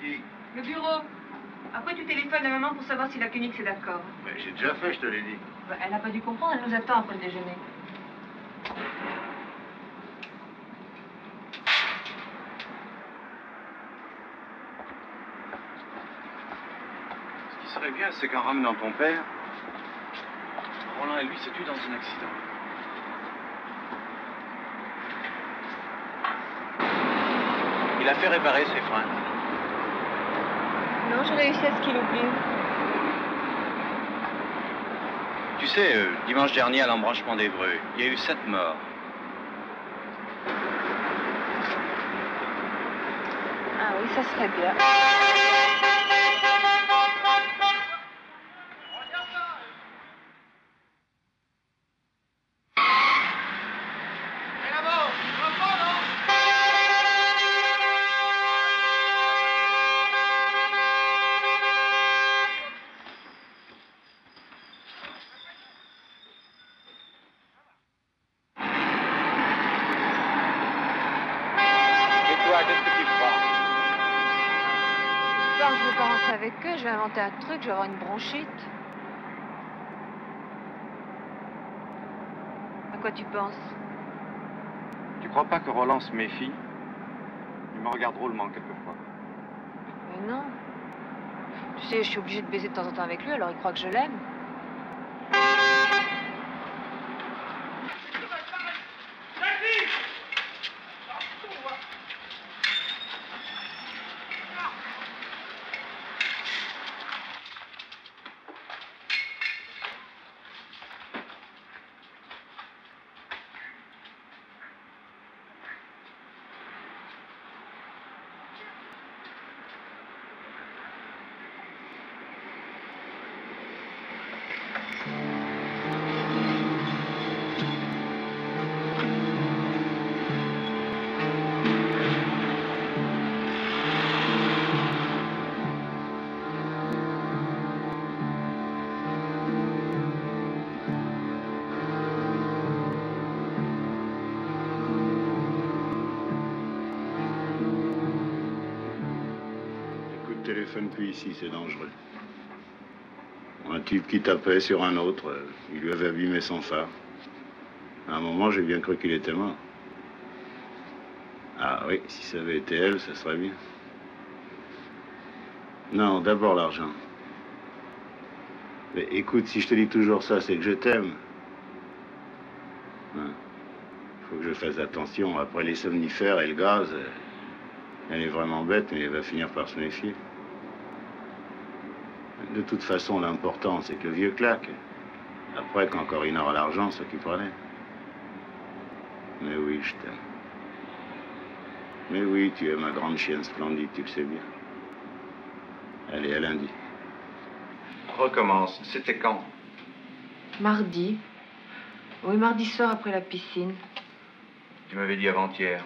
Qui? Le bureau. Après, tu téléphones à maman pour savoir si la clinique c'est d'accord. Mais j'ai déjà fait, je te l'ai dit. Bah, elle n'a pas dû comprendre, elle nous attend après le déjeuner. Ce qui serait bien, c'est qu'en ramenant ton père, Roland et lui se tuent dans un accident. Il a fait réparer ses freins. Non, j'ai réussi à ce qu'il oublie. Tu sais, dimanche dernier, à l'embranchement d'Évreux, il y a eu 7 morts. Ah oui, ça serait bien. Qu'est-ce que tu crois? Quand je veux pas rentrer avec eux, je vais inventer un truc, je vais avoir une bronchite. À quoi tu penses? Tu crois pas que Roland se méfie? Il me regarde drôlement quelquefois. Mais non. Tu sais, je suis obligée de baiser de temps en temps avec lui, alors il croit que je l'aime. Téléphone plus ici, c'est dangereux. Un type qui tapait sur un autre, il lui avait abîmé son phare. À un moment, j'ai bien cru qu'il était mort. Ah oui, si ça avait été elle, ça serait bien. Non, d'abord l'argent. Mais écoute, si je te dis toujours ça, c'est que je t'aime. Hein. Faut que je fasse attention. Après les somnifères et le gaz, elle est vraiment bête, mais elle va finir par se méfier. De toute façon, l'important, c'est que le vieux claque. Après, quand Corinne aura l'argent, s'occupera d'elle. Mais oui, je t'aime. Mais oui, tu es ma grande chienne splendide, tu le sais bien. Allez, à lundi. Recommence. C'était quand? Mardi. Oui, mardi soir après la piscine. Tu m'avais dit avant-hier.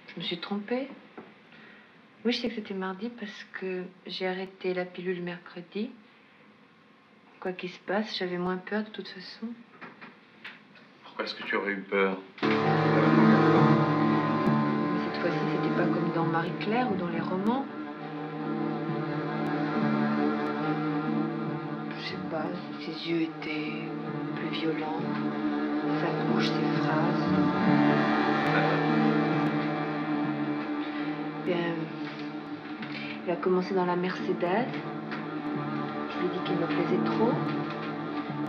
Je me suis trompée. Oui, je sais que c'était mardi parce que j'ai arrêté la pilule mercredi. Quoi qu'il se passe, j'avais moins peur de toute façon. Pourquoi est-ce que tu aurais eu peur? Mais cette fois-ci, c'était pas comme dans Marie-Claire ou dans les romans. Je sais pas, ses yeux étaient plus violents, sa bouche, ses phrases. Bien, il a commencé dans la Mercedes. Je lui ai dit qu'il me plaisait trop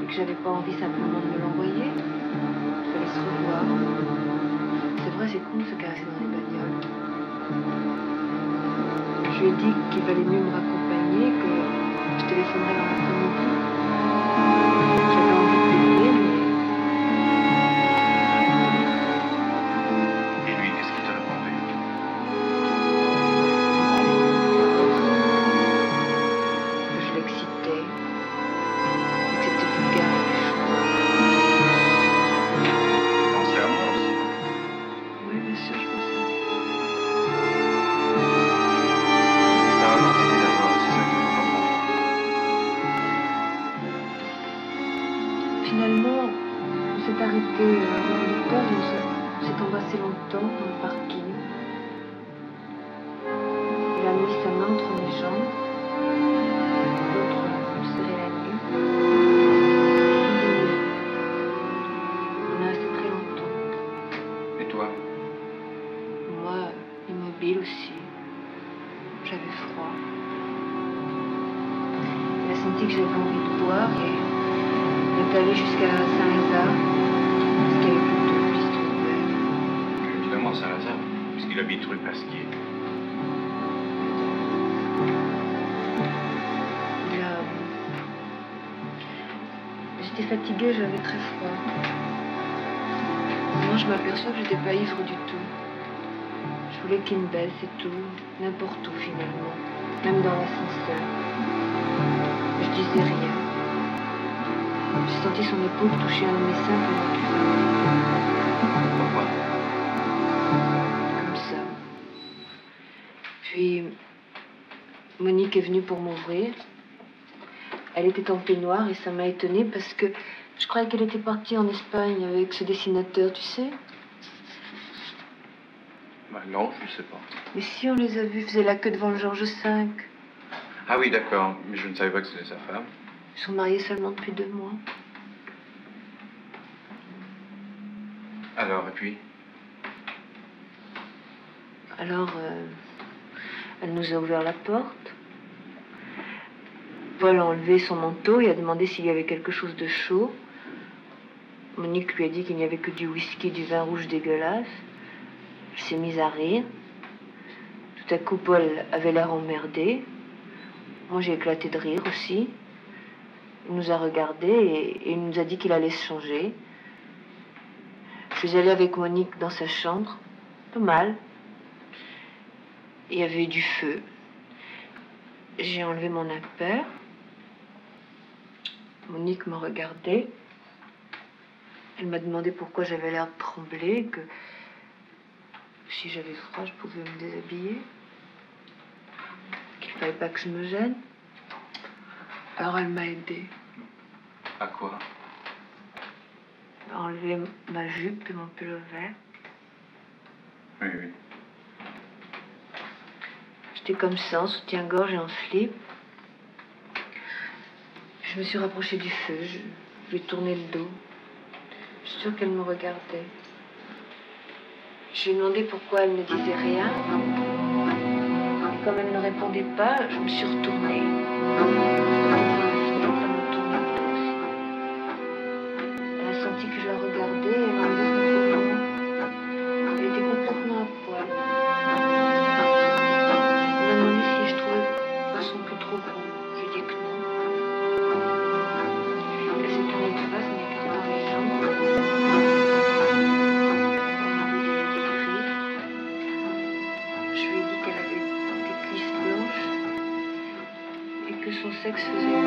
et que j'avais pas envie simplement de me l'envoyer. Il fallait se revoir. C'est vrai, c'est con de se caresser dans les bagnoles. Je lui ai dit qu'il valait mieux me raccompagner, que je téléphonerais dans l'après-midi. J'avais envie de l'aider, mais... Et lui, qu'est-ce qu'il te répondait? Que je l'excitais, et que c'était vulgaire et méchant. Tu pensais à moi aussi? Oui, bien sûr, je pensais. T'as relancé d'abord, c'est ça qu'il faut comprendre. mis sa main entre mes jambes, l'autre me serrait la nuque. On a resté très longtemps. Et toi? Moi, immobile aussi. J'avais froid. Il a senti que j'avais envie de boire et on est allé jusqu'à Saint-Lazare, parce qu'il y avait plus de pistes ouvertes. Évidemment, Saint-Lazare, puisqu'il habite rue Pasquier. J'étais fatiguée, j'avais très froid. Moi, je m'aperçois que j'étais pas ivre du tout. Je voulais qu'il me baise, c'est tout. N'importe où, finalement. Même dans l'ascenseur. Je disais rien. J'ai senti son épaule toucher un de mes seins pendant qu'il Pourquoi? comme ça. Puis, Monique est venue pour m'ouvrir. Elle était en peignoir et ça m'a étonnée parce que je croyais qu'elle était partie en Espagne avec ce dessinateur, tu sais. Bah non, je sais pas. Mais si, on les a vus, faisaient la queue devant le Georges V. Ah oui, d'accord, mais je ne savais pas que c'était sa femme. Ils sont mariés seulement depuis 2 mois. Alors, et puis? Alors, elle nous a ouvert la porte. Paul a enlevé son manteau et a demandé s'il y avait quelque chose de chaud. Monique lui a dit qu'il n'y avait que du whisky, du vin rouge dégueulasse. Elle s'est mise à rire. Tout à coup, Paul avait l'air emmerdé. Moi, j'ai éclaté de rire aussi. Il nous a regardés et il nous a dit qu'il allait se changer. Je suis allée avec Monique dans sa chambre. Pas mal. Il y avait du feu. J'ai enlevé mon impair. Monique me regardait. Elle m'a demandé pourquoi j'avais l'air de trembler, que si j'avais froid, je pouvais me déshabiller, qu'il ne fallait pas que je me gêne. Alors elle m'a aidée À quoi? à enlever ma jupe et mon pull vert. Oui, oui. J'étais comme ça, en soutien-gorge et en slip. Je me suis rapprochée du feu, je lui ai tourné le dos. Je suis sûre qu'elle me regardait. Je lui ai demandé pourquoi elle ne disait rien. Et comme elle ne répondait pas, je me suis retournée. Elle a senti que je la regardais et elle a enlevé son pantalon. Elle était complètement à poil. Elle m'a demandé si je trouvais pas son cul trop gros. Je lui ai dit que non. Elle s'est tournée de face, m'a écarté dans les jambes. Je lui ai dit qu'elle avait des cuisses blanches et que son sexe faisait une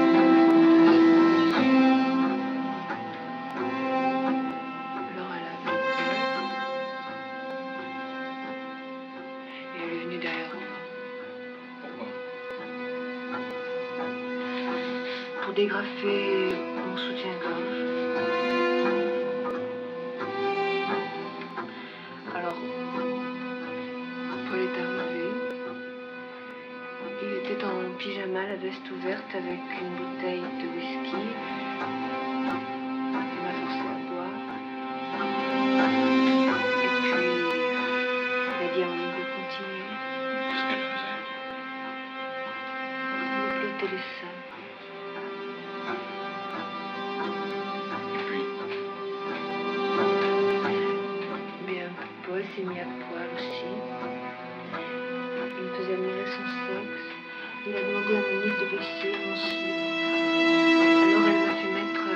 Alors elle a vu et elle est venue derrière moi Pourquoi? pour dégrafer mon soutien-gorge. Alors, Paul est arrivé. Il était en pyjama, la veste ouverte, avec une bouteille de whisky. Il m'a forcé à boire. Et puis, il a dit à Monique de continuer. Qu'est-ce qu'elle faisait? Il me blottait les seins. Et puis? Mais Paul s'est mis à poil aussi. Il me faisait admirer son sexe. Il a demandé à Monique de baisser mon slip. Alors elle m'a fait mettre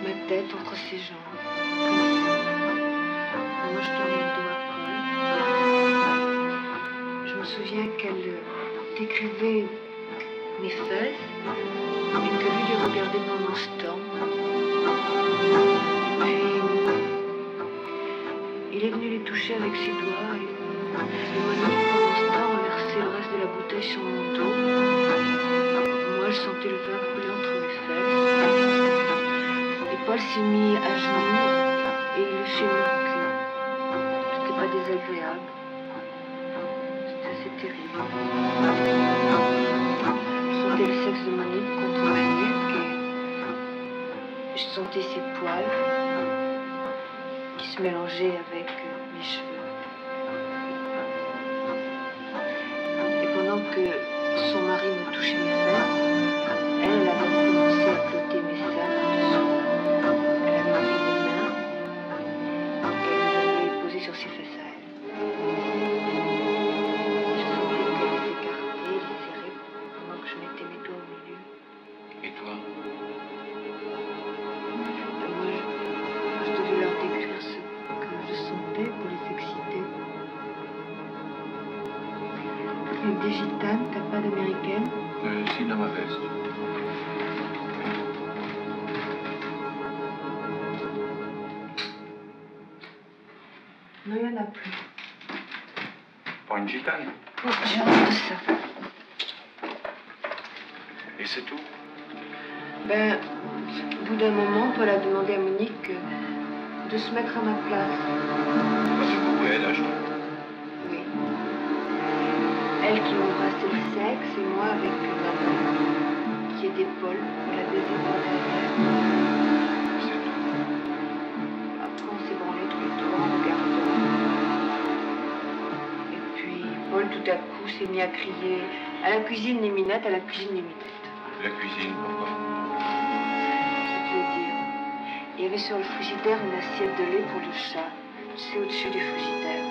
ma tête entre ses jambes. Comme ça. Moi je tournais le dos à Paul. Je me souviens qu'elle décrivait mes fesses et que lui les regardait pendant ce temps. Et puis il est venu les toucher avec ses doigts et Monique pendant ce temps renversait le reste de la bouteille sur mon dos. Moi je sentais le vin couler entre mes fesses. Et Paul s'est mis à genoux et il léchait mon cul. C'était pas désagréable. C'était terrible. Je sentais le sexe de Monique contre ma nuque et je sentais ses poils qui se mélangeaient avec mes cheveux. Et pendant que son mari me touchait mes fesses, elle avait commencé à flotter mes seins par-dessous. Elle avait pris mes mains et elle les avait posées sur ses fesses à elle. Je sentais qu'elle les écartait, les serrait pendant que je mettais mes doigts au milieu. Et toi? Et moi, je devais leur décrire ce que je sentais pour les exciter. Avec des gitanes, t'as pas d'américaine? Si, dans ma veste. Non, il n'y en a plus. Pas une gitane? Oh, j'ai honte de ça. Et c'est tout? Ben, au bout d'un moment, Paul a demandé à Monique de se mettre à ma place. C'est beaucoup, elle, âge. Oui. Elle qui m'embrassait le sexe et moi avec ma main qui était Paul, la deuxième derrière. C'est tout. Après, on s'est branlés tous les trois en regardant. Et puis, Paul, tout à coup, s'est mis à crier à la cuisine les minettes, à la cuisine les minettes. La cuisine, pourquoi? Je veux dire, il y avait sur le frigidaire une assiette de lait pour le chat, tu sais, au-dessus du frigidaire.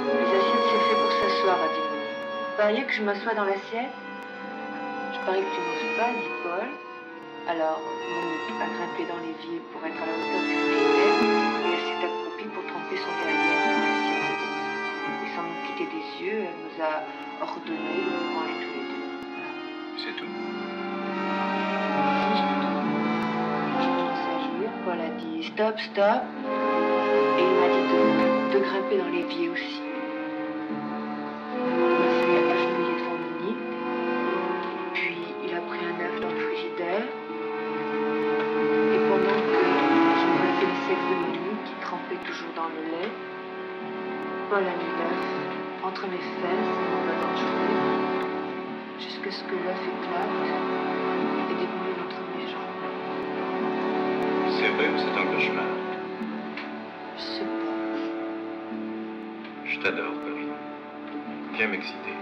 Les assiettes, c'est fait pour s'asseoir, a dit Monique. Vous pariez que je m'assois dans l'assiette? Je parie que tu n'oses pas, dit Paul. Alors, Monique a grimpé dans l'évier pour être à la hauteur du frigidaire et elle s'est accroupie pour tremper son derrière dans l'assiette. Et sans nous quitter des yeux, elle nous a ordonné de nous branler tous les deux. C'est tout. J'ai commencé à jouir, Paul a dit stop, stop, et il m'a dit de grimper dans l'évier aussi. Il m'a fait agenouiller devant Monique, puis il a pris un œuf dans le frigidaire, et pendant que je m'enlevais le sexe de Monique qui trempait toujours dans le lait, Paul a mis l'œuf entre mes fesses et mon bas cheveux, jusqu'à ce que l'œuf éclate et déboule entre mes jambes. C'est vrai ou c'est un cauchemar? Je sais pas. Je t'adore, Paris. Viens m'exciter.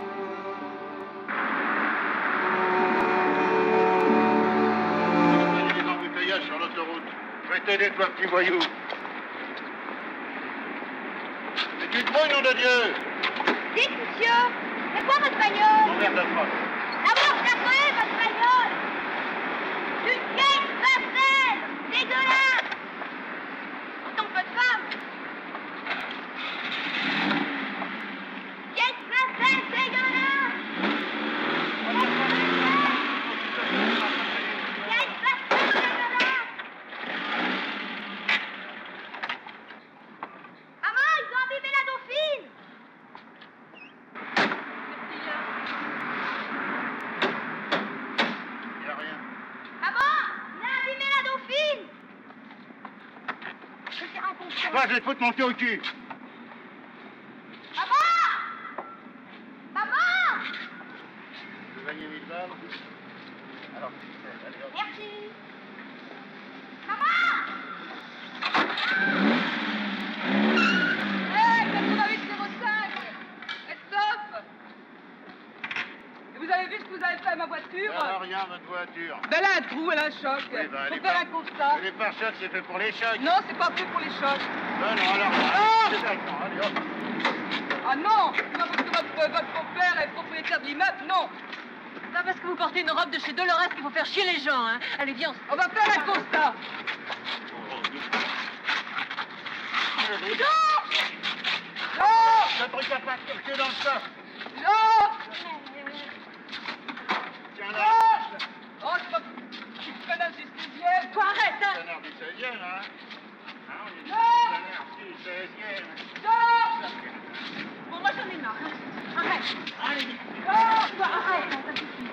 Il y a des embouteillages sur l'autoroute. Je vais t'aider, toi, petit voyou. Mais tu te brouilles, nom de Dieu! Dites, monsieur, c'est quoi votre bagnole? Ton verre de frotte. D'abord, ça fait votre bagnole! Une vieille vaisselle! Dégueulasse! Autant que votre femme! Vieille vaisselle dégueulasse! Vieille vaisselle dégueulasse! Maman, ils ont abîmé la Dauphine! Il n'y a rien. Maman, il a abîmé la Dauphine! Je vais faire un contrôle. Toi, je vais te foutre mon pied au cul. Maman! Maman! Tu veux gagner 1000 balles? Alors, allez, hop. Merci. Maman! Hey, 8805! Stop! Et vous avez vu ce que vous avez fait à ma voiture? Elle a rien, votre voiture. Ben elle a un trou, elle a un choc. Oui, ben, Faut faire un constat. Les pare-chocs, c'est fait pour les chocs. Non, c'est pas fait pour les chocs. Ben non, alors. Ah! C'est ça, non, allez, hop. Ah non! C'est pas parce que votre beau-père est propriétaire de l'immeuble, non! C'est pas parce que vous portez une robe de chez Dolores qu'il faut faire chier les gens, hein. Allez, viens. On va faire un constat. Non! Ce truc a pas cherché dans le tas. Non! Tiens Non! là. Oh, c'est pas... Tu te connais du 16e. Toi, arrête, hein. Connard du 16e, hein? Hein, on est du Non! connard du 16e. Non! Bon, moi, j'en ai marre, hein. Arrête. Allez, Non! Toi, arrête, hein, ça suffit.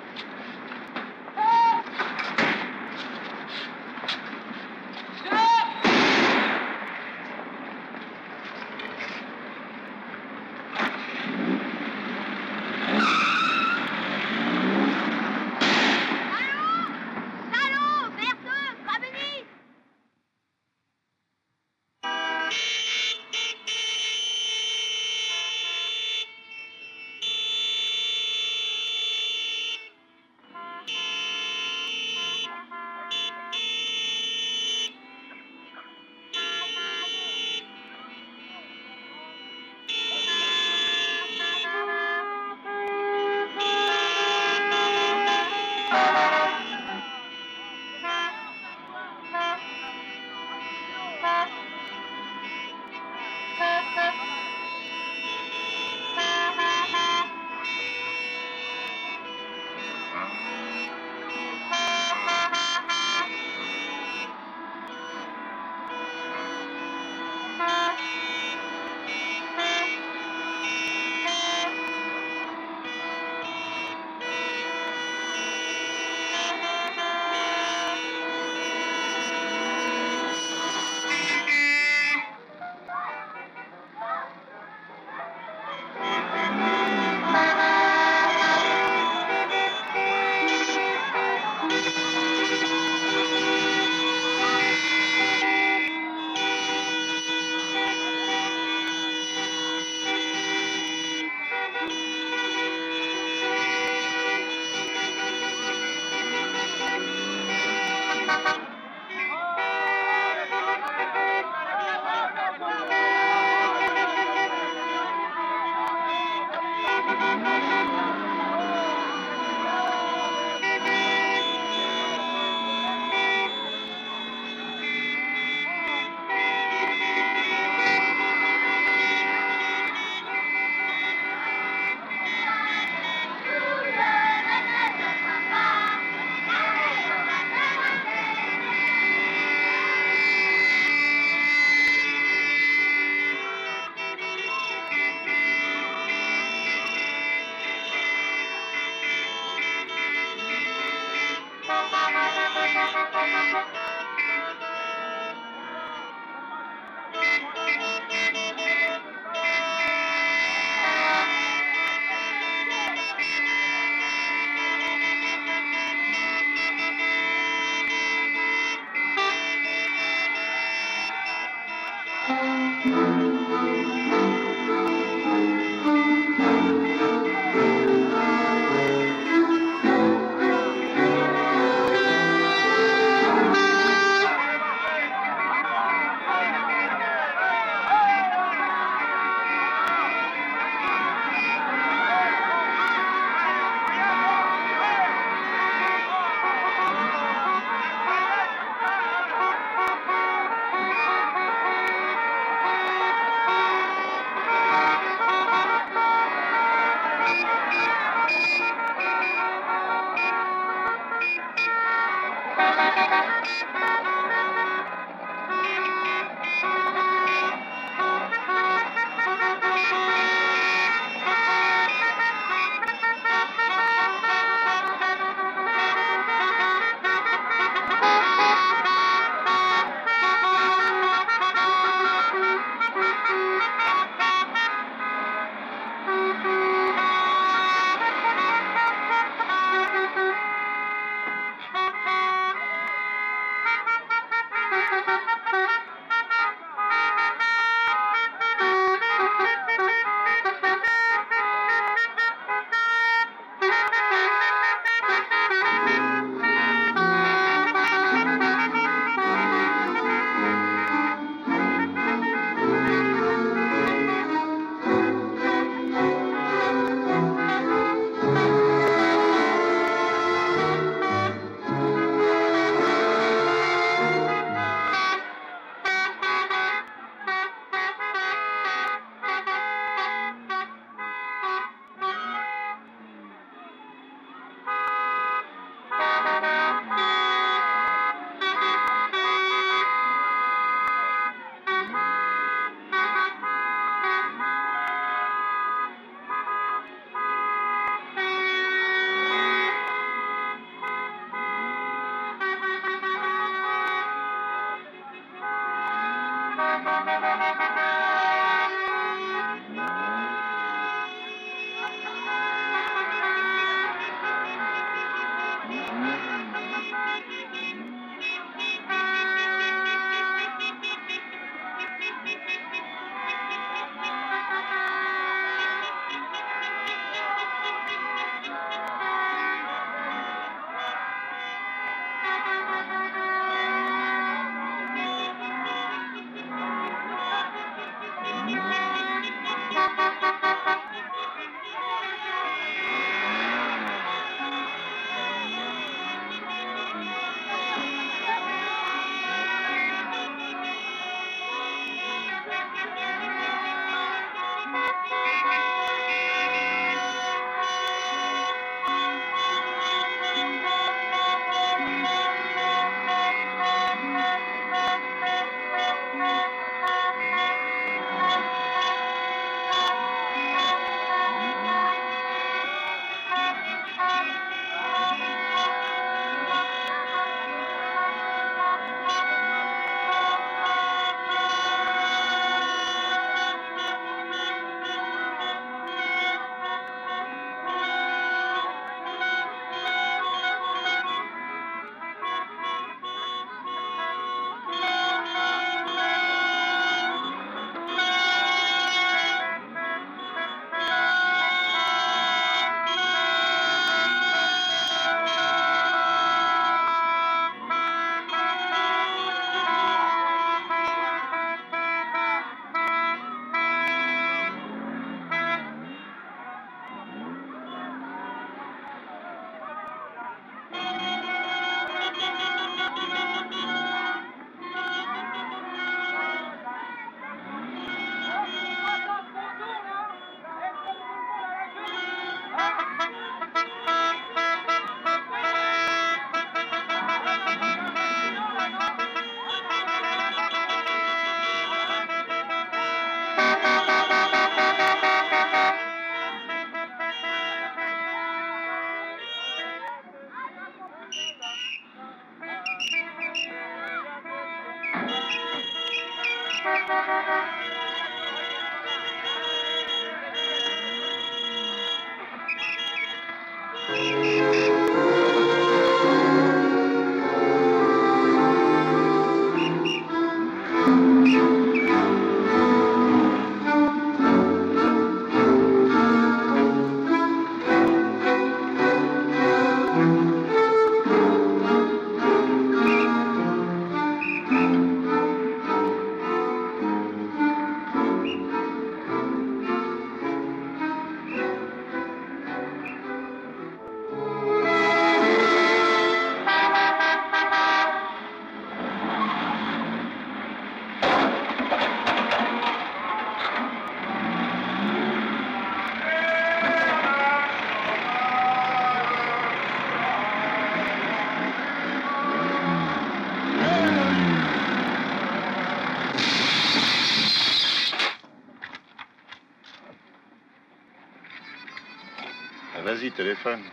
Ah, vas-y, téléphone.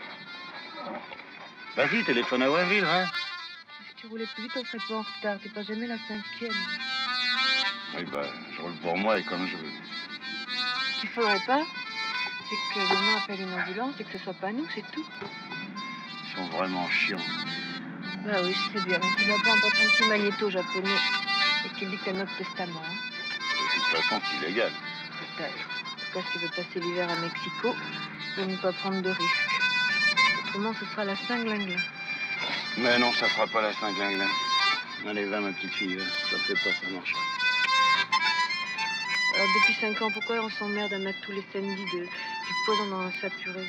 Vas-y, téléphone à Wainville, hein. Si tu roulais plus vite, on serait pas en retard. T'es pas jamais la 5e. Oui, bah, je roule pour moi et comme je veux. Ce qu'il faudrait pas, c'est que demain appelle une ambulance et que ce soit pas nous, c'est tout. Ils sont vraiment chiants. Bah oui, je sais bien. Mais tu vas pas emporter un petit magnéto japonais et que tu dis que t'as notre testament, hein. De toute façon, c'est illégal. Peut-être. En tout cas, si tu veux passer l'hiver à Mexico, il faut ne pas prendre de risques. Autrement, ce sera la Saint-Glinglin. Mais non, ça fera pas la Saint-Glinglin. Allez, va, ma petite fille, va. Ça fait pas, ça marche. Alors, depuis 5 ans, pourquoi on s'emmerde à mettre tous les samedis du poison dans sa purée?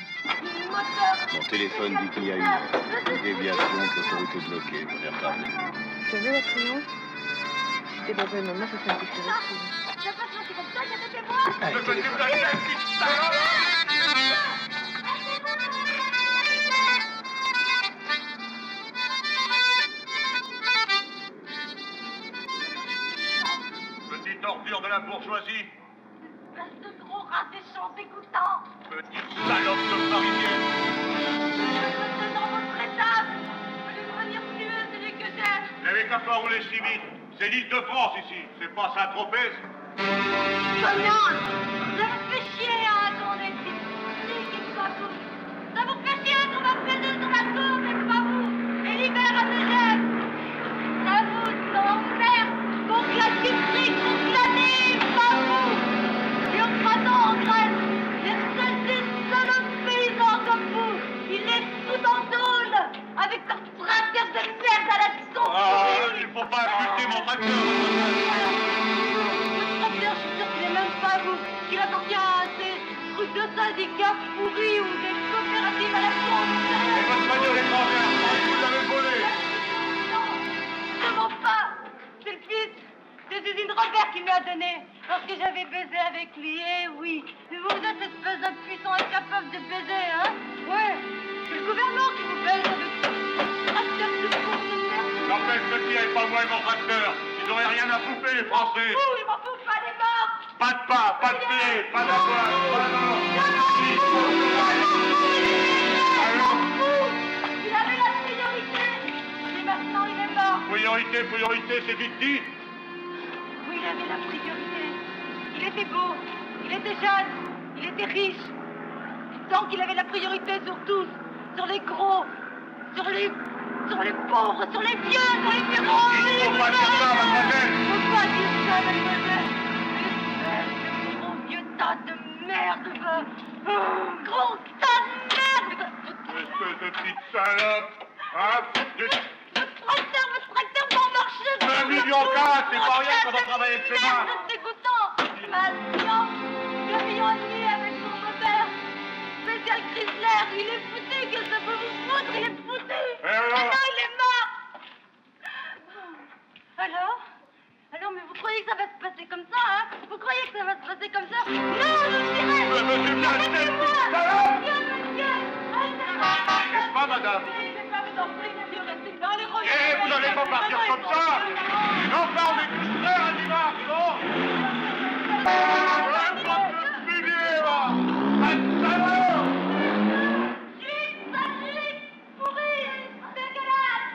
Mon téléphone dit qu'il y a une déviation que l'autorité bloquée. On est retardé. Tu savais, la triomphe? Si t'es pas belle, maman, ça simplifierait tout. La façon, c'est comme ça, j'ai fait moi. Petite ordure de la bourgeoisie. Espèce de gros rat des champs dégoûtants. Petite salope de parisienne. C'est dans votre étable. Allez venir tuer celui que j'aime. Vous n'avez qu'à pas rouler si vite. C'est l'île de France ici, c'est pas Saint-Tropez. Cognance, ça vous fait chier, hein, qu'on est ici. C'est pas vous. Ça vous fait chier qu'on va peser sur la tour, mais pas vous. Et l'hiver à Megève. Ça vous emmerde. Qu'on claque du fric, qu'on claque, pas vous. Et en cratant en graine, les seuls paysans comme vous, ils les foutent en tôle avec leur tracteur de merde à la sauce. Ah, il faut pas insulter mon tracteur. Le tracteur, je suis sûr qu'il est même pas à vous, qu'il appartient à ces trucs de syndicats pourris ou des coopératives à la con. Et votre bagnole étrangère, vous l'avez volée. Non, vraiment pas. C'est le fils des usines Robert qui me l'a donné lorsque j'avais baisé avec lui. Eh oui, mais vous êtes espèce d'impuissant incapable de baiser, hein? Ouais, c'est le gouvernement qui vous baise avec ce tracteur de con de merde. N'empêche que qui est pas moi et mon tracteur. Ils n'auraient rien à bouffer, les Français. Ouh, je m'en fous pas des morts. Pas de pain, pas de blé, pas d'avoine, pas d'or. Il avait la priorité. Et maintenant, il est mort. Priorité, c'est vite dit. Oui, il avait la priorité. Il était beau, il était jeune, il était riche. Tant qu'il avait la priorité sur tous, sur les gros, sur les pauvres, sur les vieux, sur les bureaux. Il faut pas dire ça, mademoiselle. Il faut pas dire ça, mademoiselle. Espèce de gros vieux tas de merde. Gros tas de merde. Espèce de petite salope. Hein? Votre tracteur va marcher. 1 million $, c'est pas rien quand on travaille avec ses mains. C'est dégoûtant. Patient. 2,5 millions avec son moteur. Spécial Chrysler. Il est foutu. Qu'est-ce que ça peut vous foutre? Il est foutu. Maintenant, il est mort. Alors, mais vous croyez que ça va se passer comme ça, hein? Vous croyez que ça va se passer comme ça? Non, je dirais. Monsieur Blastel, petite salope. N'est-ce pas, madame? Eh, vous n'allez pas partir comme ça. Enfin, on est tous frères un dimanche, non? Un peu de fumier, là. Un salaud. Pourri, dégueulasse.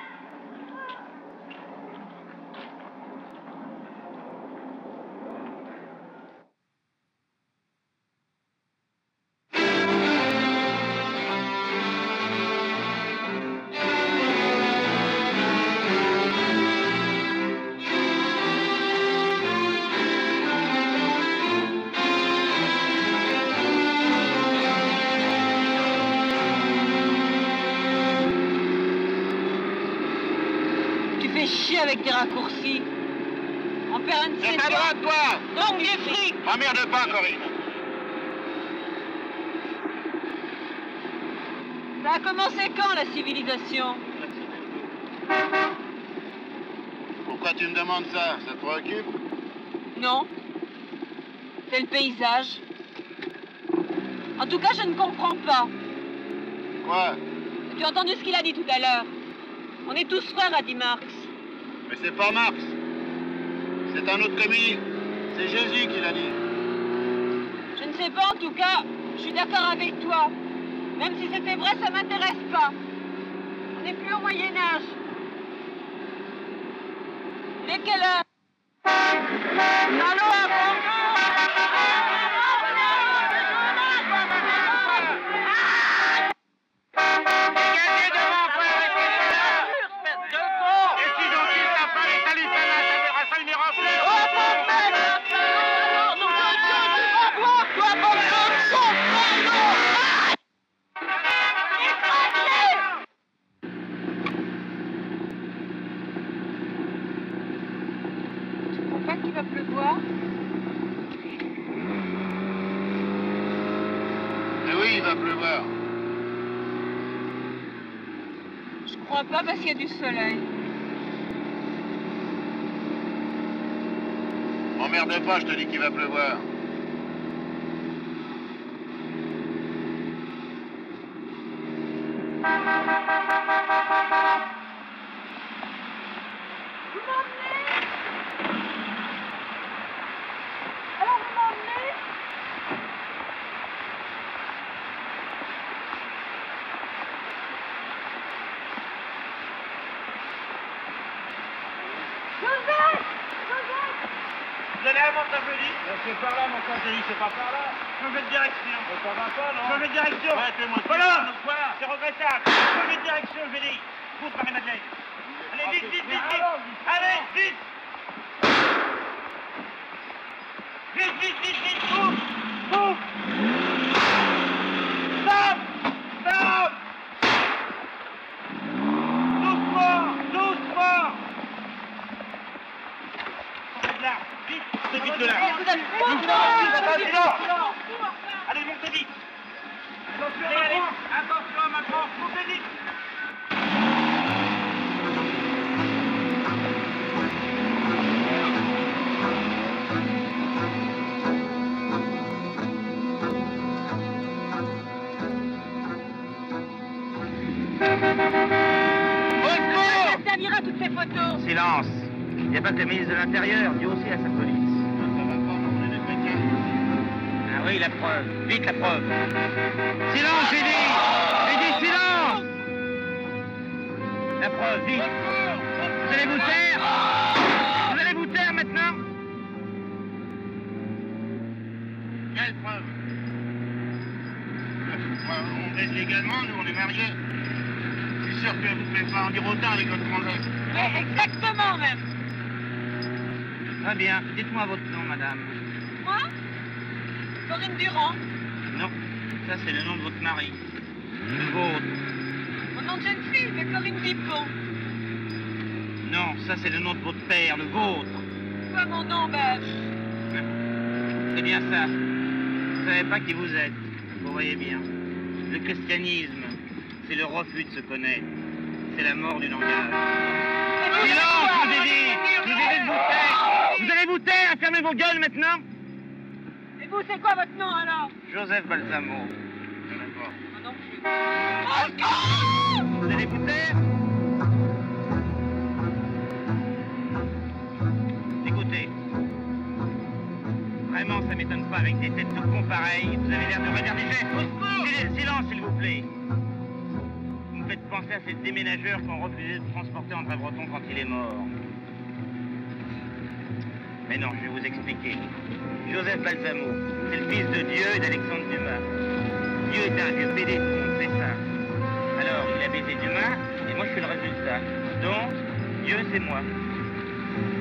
Avec des raccourcis. On perd un de C'est ses à doigts. droite, toi. Donc des frics. Emmerde pas, Corinne. Ça a commencé quand, la civilisation? Pourquoi tu me demandes ça? Ça te préoccupe? Non. C'est le paysage. En tout cas, je ne comprends pas. Quoi? Tu as entendu ce qu'il a dit tout à l'heure? On est tous frères, a dit Marx. Mais c'est pas Marx. C'est un autre communiste. C'est Jésus qui l'a dit. Je ne sais pas, en tout cas, je suis d'accord avec toi. Même si c'était vrai, ça m'intéresse pas. On n'est plus au Moyen-Âge. Il est quelle heure? Allô, Dégagez devant, frère, et de con! Et si j'en tire ta femme et ta lipane, ça verra ça une erreur. Tu crois pas qu'il va pleuvoir? Mais oui, il va pleuvoir. Je crois pas parce qu'il y a du soleil. M'emmerde pas, je te dis qu'il va pleuvoir. Vous m'emmenez? Alors vous m'emmenez? Joseph! Joseph! Vous allez à Montagnoli? C'est par là, Montagnoli, c'est pas par là. Changez de direction. Ça va pas, non? Changez de direction. Voilà! C'est regrettable. Changez de direction, je dis. Pousse, Marie-Madeleine. Allez, vite, vite, vite, vite. Allez, vite! Vite, vite, vite, vite, pousse! Pousse! Stop! Stop! Doucement! Doucement! Sortez de là! Vite! Sortez vite de là! Attention! Allez, montez vite! Attention à ma tranche! Montez vite! Ça servira toutes ces photos. Silence. Il n'y a pas que le ministre de l'Intérieur, Dieu aussi à sa police. Ça va pas, on est des chrétiens. Ah oui, la preuve. Vite, la preuve. Silence, j'ai dit! J'ai dit silence! La preuve, vite! Vous allez vous taire? Vous allez vous taire maintenant? Quelle preuve? On baise légalement, nous on est mariés. Je suis sûr que vous ne pouvez pas en dire autant avec votre conjoint. Mais exactement même. Très bien. Dites-moi votre nom, madame. Moi? Corinne Durand. Non, ça c'est le nom de votre mari. Le vôtre. Mon nom de jeune fille, c'est Corinne Dupont. Non, ça c'est le nom de votre père, le vôtre. Pas mon nom, ben... C'est bien ça. Vous savez pas qui vous êtes. Vous voyez bien. Le christianisme, c'est le refus de se connaître. C'est la mort du langage. Silence, je vous ai dit! Je vous ai dit de vous taire! Vous allez vous taire! Fermez vos gueules maintenant! Et vous, c'est quoi votre nom, alors? Joseph Balsamo. D'accord. Moi non plus. Vous allez vous taire? Écoutez. Vraiment, ça m'étonne pas avec des têtes de cons pareilles. Vous avez l'air de regarder des gestes. Silence, s'il vous plaît. Vous me faites penser à ces déménageurs qui ont refusé de transporter André Breton quand il est mort. Mais non, je vais vous expliquer. Joseph Balsamo, c'est le fils de Dieu et d'Alexandre Dumas. Dieu est un vieux pédé, tout le monde sait ça. Alors, il a baisé Dumas, et moi je suis le résultat. Donc, Dieu c'est moi.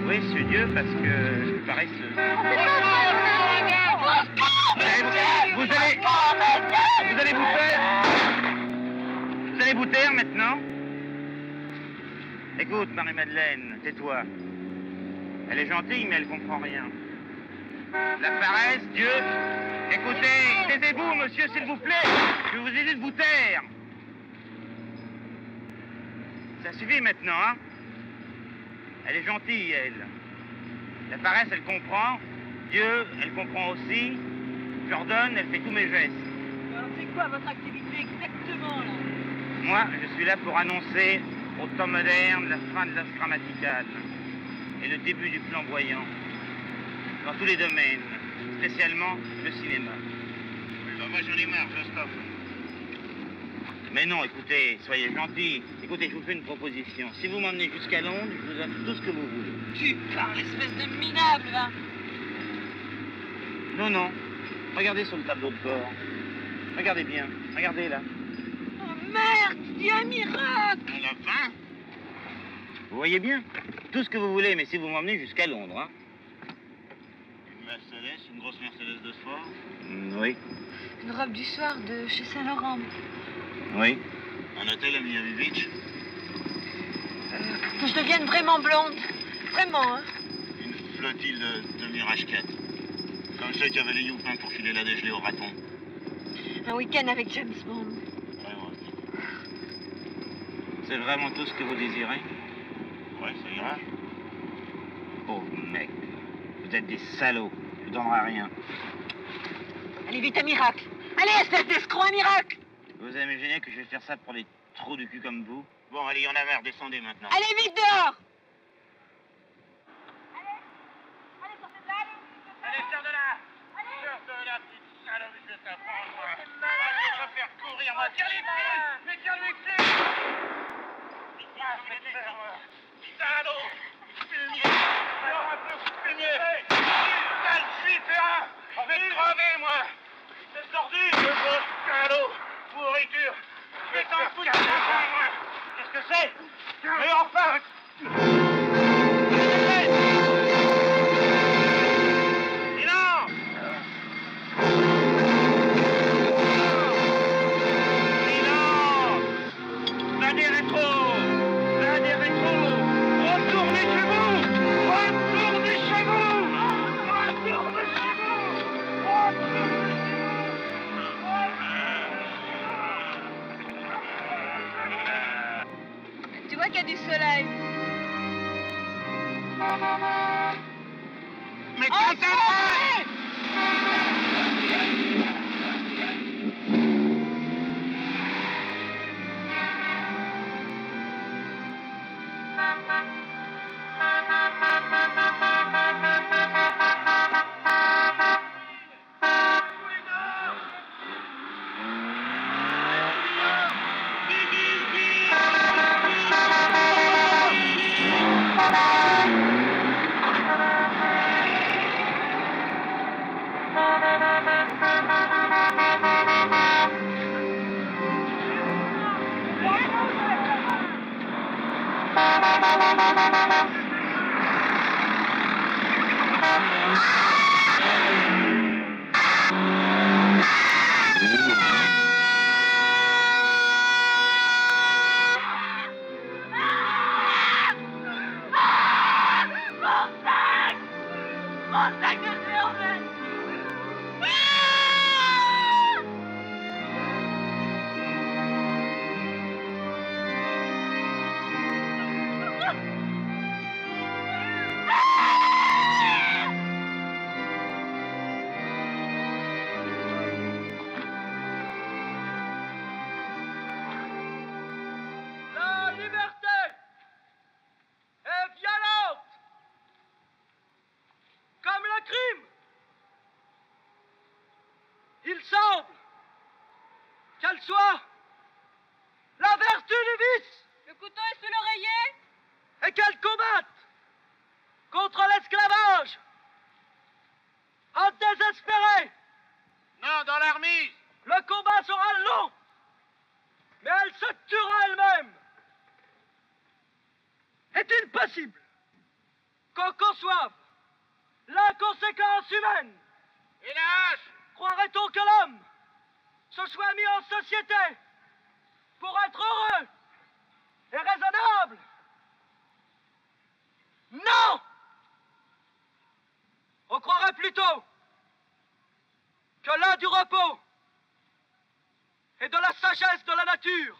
Oui, c'est Dieu parce que je suis paresseux. Vous allez vous taire. Vous allez vous taire maintenant. Écoute, Marie-Madeleine, tais-toi. Elle est gentille, mais elle comprend rien. La paresse, Dieu... Écoutez, taisez-vous, monsieur, s'il vous plaît. Je vous ai dit de vous taire. Ça suffit maintenant, hein? Elle est gentille, elle. La paresse, elle comprend. Dieu, elle comprend aussi. J'ordonne, elle fait tous mes gestes. Alors, c'est quoi votre activité exactement, là? Moi, je suis là pour annoncer au temps moderne la fin de l'as grammatical et le début du flamboyant. Dans tous les domaines, spécialement le cinéma. Moi j'en ai marre, je stoppe. Mais non, écoutez, soyez gentil. Écoutez, je vous fais une proposition. Si vous m'emmenez jusqu'à Londres, je vous offre tout ce que vous voulez. Tu parles, espèce de minable, va. Non, non. Regardez sur le tableau de bord. Regardez bien. Regardez là. Oh merde, il y a un miracle. À la fin. Vous voyez bien? Tout ce que vous voulez, mais si vous m'emmenez jusqu'à Londres, hein. Une Mercedes, une grosse Mercedes de sport? Oui. Une robe du soir de chez Saint-Laurent. Oui. Un hôtel à Miami Beach? Que je devienne vraiment blonde. Vraiment, hein. Une flottille de Mirage 4. Comme ceux qui avaient les youpins pour filer la dégelée au raton. Un week-end avec James Bond. Vraiment. C'est vraiment tout ce que vous désirez? Ouais, ça ira. Oh, mec. Vous êtes des salauds. Je vous donnerai rien. Allez, vite, un miracle. Allez, espèce d'escroc, un miracle. Vous imaginez que je vais faire ça pour des trous du cul comme vous? Bon, allez, y'en a marre, descendez maintenant. Allez, vite dehors. Allez, sors de là! Sors de là, petite salope, je vais t'apprendre, moi! Je vais te faire courir, moi! Tire-les dessus! Mais tire-lui dessus! Salaud! Fumier! Un peu fumier! Sale juif, hein! Je vais te crever, moi! C'est tordu! Le gros salaud! Pourriture! Je vais t'en foutre de la main, moi! Qu'est-ce que c'est? Mais enfin! Tu vois qu'il y a du soleil. Mais La liberté est violente comme le crime. Il semble qu'elle soit la vertu du vice Le couteau est sous l'oreiller. et qu'elle combatte contre l'esclavage. En désespéré, Non, dans l'armée! le combat sera long, mais elle se tuera elle-même. Est-il possible qu'on conçoive l'inconséquence humaine? Hélas! Croirait-on que l'homme se soit mis en société pour être heureux et raisonnable? Non! On croirait plutôt que l'un du repos et de la sagesse de la nature.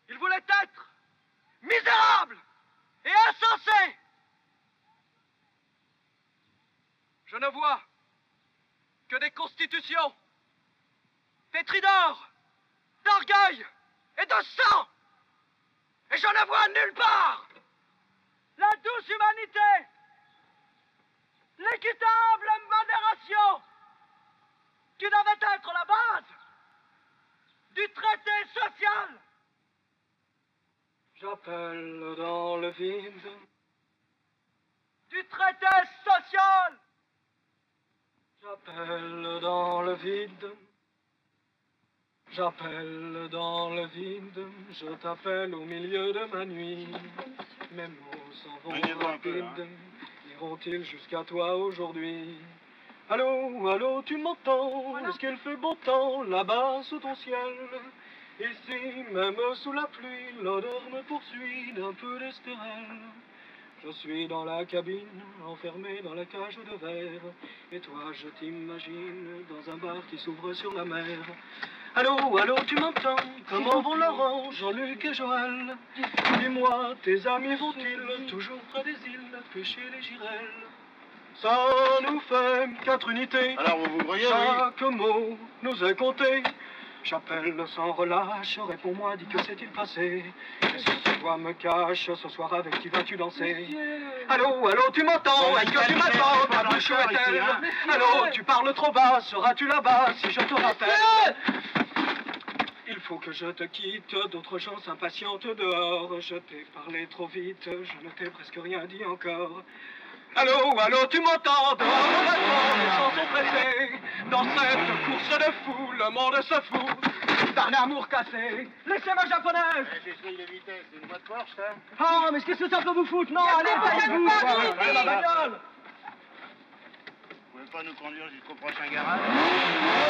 Il voulait être misérable et insensé. Je ne vois que des constitutions pétries d'or, d'orgueil et de sang. Et je ne vois nulle part la douce humanité, l'équitable modération qui devait être la base du traité social. J'appelle dans le vide Du traité social. J'appelle dans le vide. J'appelle dans le vide. Je t'appelle au milieu de ma nuit. Mes mots s'en vont rapides. Iront-ils jusqu'à toi aujourd'hui? Allô, allô, tu m'entends? Est-ce qu'il fait beau temps là-bas sous ton ciel? Ici, même sous la pluie, l'odeur me poursuit d'un peu d'estérel. Je suis dans la cabine, enfermé dans la cage de verre. Et toi, je t'imagine dans un bar qui s'ouvre sur la mer. Allô, allô, tu m'entends? Comment vont Laurent, Jean-Luc et Joël? Dis-moi, tes amis vont-ils toujours près des îles pêcher les girelles? Ça nous fait 4 unités. Alors vous vous voyez, Chaque mot nous est compté. J'appelle sans relâche, réponds-moi, dis que s'est-il passé? Est-ce que toi me caches ce soir, avec qui vas-tu danser? Allô, allô, tu m'entends? Est-ce que tu m'attends? Ta bouche est-elle? Allô, tu parles trop bas, seras-tu là-bas si je te rappelle? Il faut que je te quitte, d'autres gens s'impatientent dehors. Je t'ai parlé trop vite, je ne t'ai presque rien dit encore. Allô, allô, tu m'entends? Dehors mon patron, les gens sont pressés. Dans cette course de fou, le monde se fout d'un amour cassé. Laissez-moi japonaise. J'essaye de vitesse, c'est une boîte Porsche, ça? Ah, mais qu'est-ce que ça peut vous foutre? Non, allez, taillez-vous. Allez, ma bagnole. Vous pouvez pas nous conduire jusqu'au prochain garage? Oh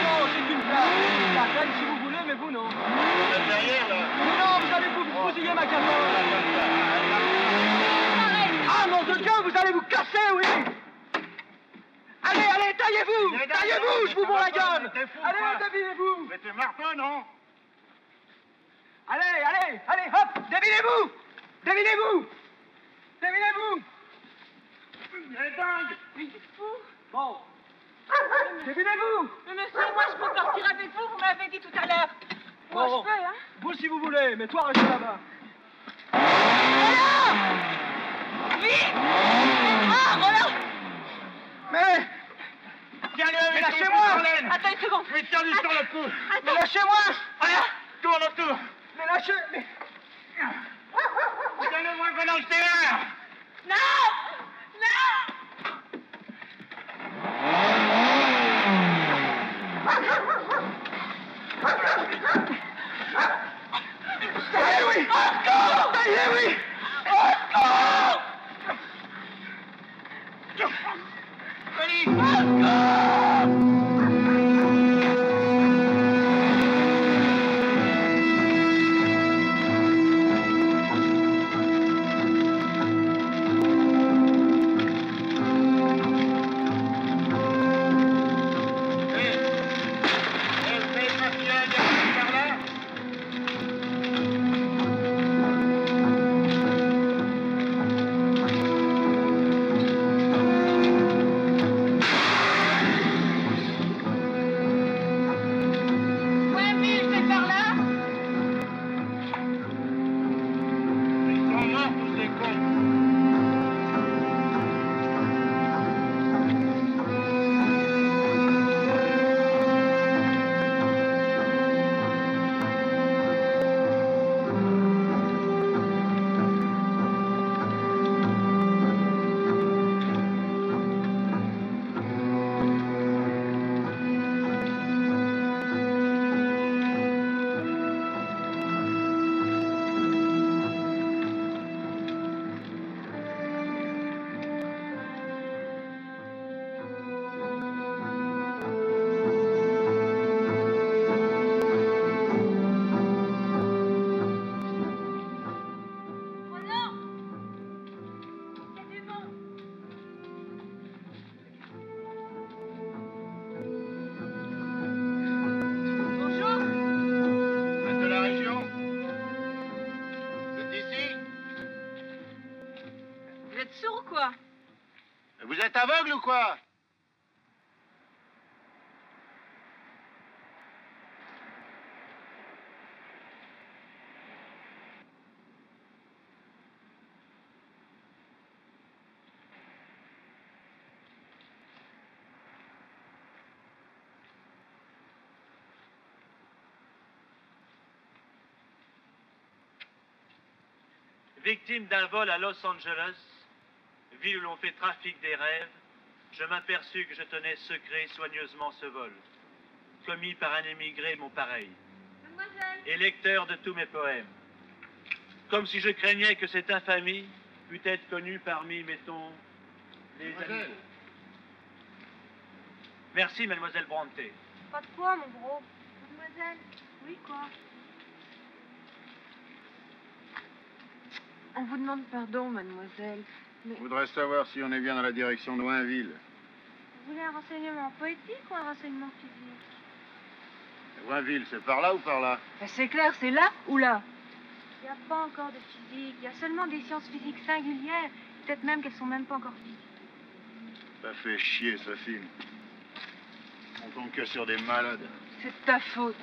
non, c'est une blague. La gagne si vous voulez, mais vous non. Vous êtes derrière, là? Non, vous allez vous bousiller ma casserole. Ah, mon Dieu, vous allez vous casser, oui. Allez, allez, taillez-vous. Taillez-vous, je vous vois la gueule. Allez, débilez-vous. Mais t'es marteau, non? Allez, allez, allez, hop, débilez-vous. Débilez-vous. Débilez-vous. Il est dingue! Mais il est fou. Bon. Débilez-vous. Mais monsieur, moi je peux partir avec vous, vous m'avez dit tout à l'heure. Moi Bon. je peux, hein. Vous si vous voulez, mais toi restez là-bas. Vite. Ah, voilà. Mais Tiens-le, Mais lâchez-moi. Attends une seconde. Mais tiens-lui sur le cou! Mais lâchez-moi. Voilà! Tourne autour! Mais lâchez. Mais... Tiens-le-moi pendant que t'es là! Non. Non. Taillez, oui. Taillez, oui. Vous êtes aveugle ou quoi? Victime d'un vol à Los Angeles, ville où l'on fait trafic des rêves, je m'aperçus que je tenais secret soigneusement ce vol, commis par un émigré mon pareil, et lecteur de tous mes poèmes. Comme si je craignais que cette infamie pût être connue parmi, mettons, les animaux. Merci, mademoiselle Brontë. Pas de quoi, mon gros. Mademoiselle. Oui, quoi? On vous demande pardon, mademoiselle. Mais... Je voudrais savoir si on est bien dans la direction de Wainville. Vous voulez un renseignement poétique ou un renseignement physique? Wainville, c'est par là ou par là? Ben, c'est clair, c'est là ou là? Il n'y a pas encore de physique. Il y a seulement des sciences physiques singulières. Peut-être même qu'elles sont même pas encore physiques. Ça fait chier, ce film. On tombe que sur des malades. C'est de ta faute.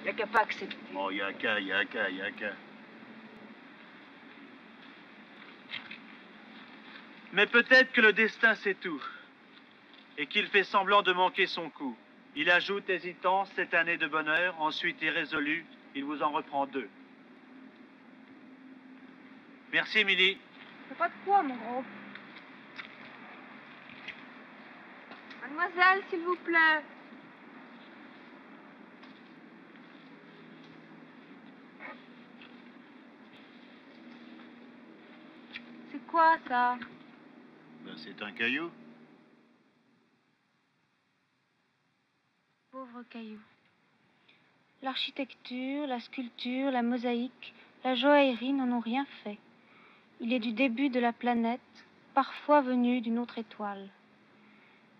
Il n'y a qu'à pas accepter. Bon, y a qu'à. Mais peut-être que le destin sait tout, et qu'il fait semblant de manquer son coup. Il ajoute hésitant 7 années de bonheur, ensuite irrésolu, il vous en reprend 2. Merci, Émilie. C'est pas de quoi, mon gros. Mademoiselle, s'il vous plaît. C'est quoi, ça? Ben, c'est un caillou. Pauvre caillou. L'architecture, la sculpture, la mosaïque, la joaillerie n'en ont rien fait. Il est du début de la planète, parfois venu d'une autre étoile.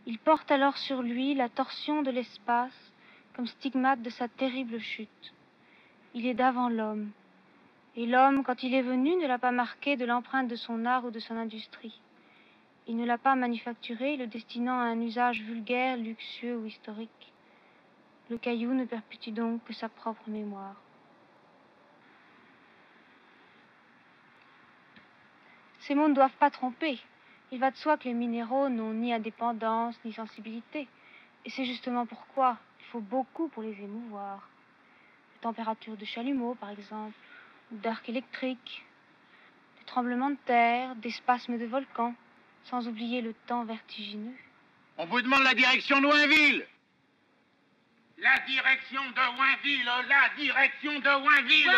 Il porte alors sur lui la torsion de l'espace comme stigmate de sa terrible chute. Il est d'avant l'homme. Et l'homme, quand il est venu, ne l'a pas marqué de l'empreinte de son art ou de son industrie. Il ne l'a pas manufacturé, le destinant à un usage vulgaire, luxueux ou historique. Le caillou ne perpétue donc que sa propre mémoire. Ces mots ne doivent pas tromper. Il va de soi que les minéraux n'ont ni indépendance, ni sensibilité. Et c'est justement pourquoi il faut beaucoup pour les émouvoir. Les températures de chalumeau, par exemple, ou d'arcs électriques, des tremblements de terre, des spasmes de volcans, sans oublier le temps vertigineux. On vous demande la direction de Wainville. La direction de Wainville, la direction de Wainville.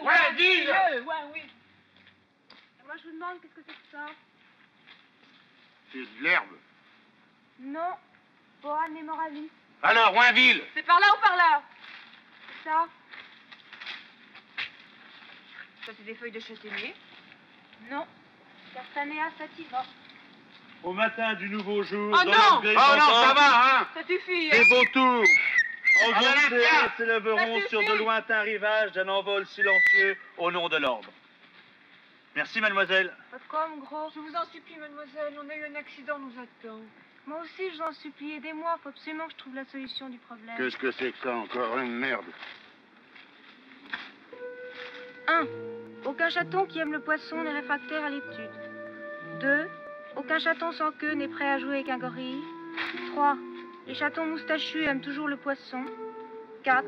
Wainville. Moi, je vous demande, qu'est-ce que c'est que ça? C'est de l'herbe. Non, Boa Nemoralis. Alors, Wainville. C'est par là ou par là? C'est ça? Ça, c'est des feuilles de châtaignier? Non, Castanea sativa. Au matin du nouveau jour, Oh dans non! l'orgueil Oh non, chantant, ça va, hein? Ça suffit, des hein? vautours en Ah, grande voilà, tiens. s'élèveront Ça sur de suffit. lointains rivages d'un envol silencieux au nom de l'ordre. Merci, mademoiselle. Pas de quoi, mon gros? Je vous en supplie, mademoiselle, on a eu un accident, nous attend. Moi aussi, je vous en supplie, aidez-moi, faut absolument que je trouve la solution du problème. Qu'est-ce que c'est que ça encore? Une merde. 1. Aucun chaton qui aime le poisson n'est réfractaire à l'étude. 2. Aucun chaton sans queue n'est prêt à jouer avec un gorille. 3. Les chatons moustachus aiment toujours le poisson. 4.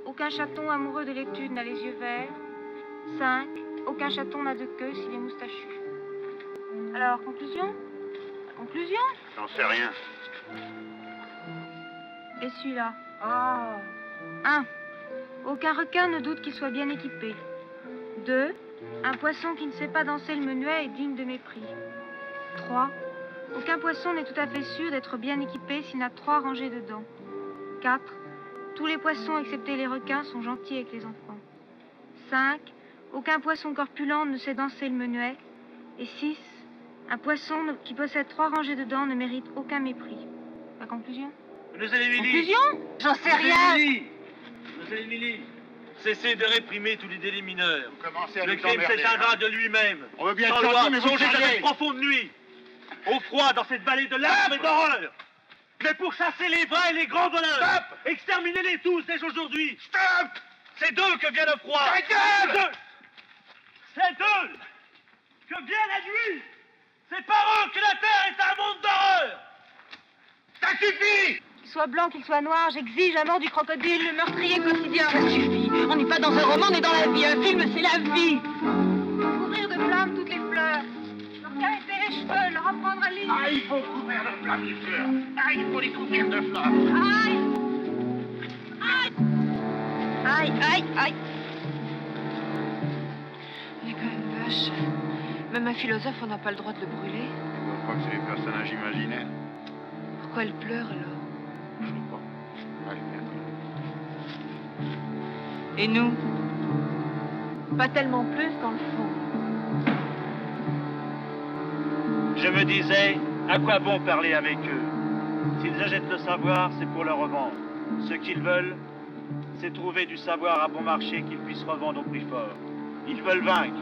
Aucun chaton amoureux de l'étude n'a les yeux verts. 5. Aucun chaton n'a de queue s'il est moustachu. Alors, conclusion? La conclusion? J'en sais rien. Et celui-là? Ah. 1. Aucun requin ne doute qu'il soit bien équipé. 2. Un poisson qui ne sait pas danser le menuet est digne de mépris. 3. Aucun poisson n'est tout à fait sûr d'être bien équipé s'il n'a 3 rangées de dents. 4. Tous les poissons, excepté les requins, sont gentils avec les enfants. 5. Aucun poisson corpulent ne sait danser le menuet. Et 6. Un poisson qui possède 3 rangées de dents ne mérite aucun mépris. La conclusion? Mademoiselle Émilie. Conclusion? J'en sais rien. Mademoiselle Émilie, cessez de réprimer tous les délits mineurs. Vous commencez à Le nous crime emmerder, s'éteindra hein. de lui-même. On veut bien Sans être loi, gentil, mais vous songez à charriez. cette profonde nuit. Au froid, dans cette vallée de larmes et d'horreur. Mais pour chasser les vrais et les grands voleurs. Stop! Exterminez-les tous dès aujourd'hui. Stop! C'est d'eux que vient le froid. Ta gueule! C'est d'eux que vient la nuit. C'est par eux que la terre est un monde d'horreur. Ça suffit! Qu'ils soit blanc, qu'il soit noir, j'exige la mort du crocodile, le meurtrier quotidien. Ça suffit. On n'est pas dans un roman, on est dans la vie. Un film, c'est la vie. Couvrir de flammes toutes les fleurs. Leur caresser les cheveux, leur apprendre à lire. Ah, il faut couvrir de flammes les fleurs. Ah, il faut les couvrir de flammes. Aïe! Aïe! Aïe, aïe, aïe. Elle est quand même vache. Même un philosophe, on n'a pas le droit de le brûler. Je crois que c'est des personnages imaginaires. Pourquoi elle pleure alors? Je sais pas. Ouais, bien. Et nous? Pas tellement plus dans le fond. Je me disais, à quoi bon parler avec eux? S'ils achètent le savoir, c'est pour le revendre. Ce qu'ils veulent, c'est trouver du savoir à bon marché qu'ils puissent revendre au prix fort. Ils veulent vaincre.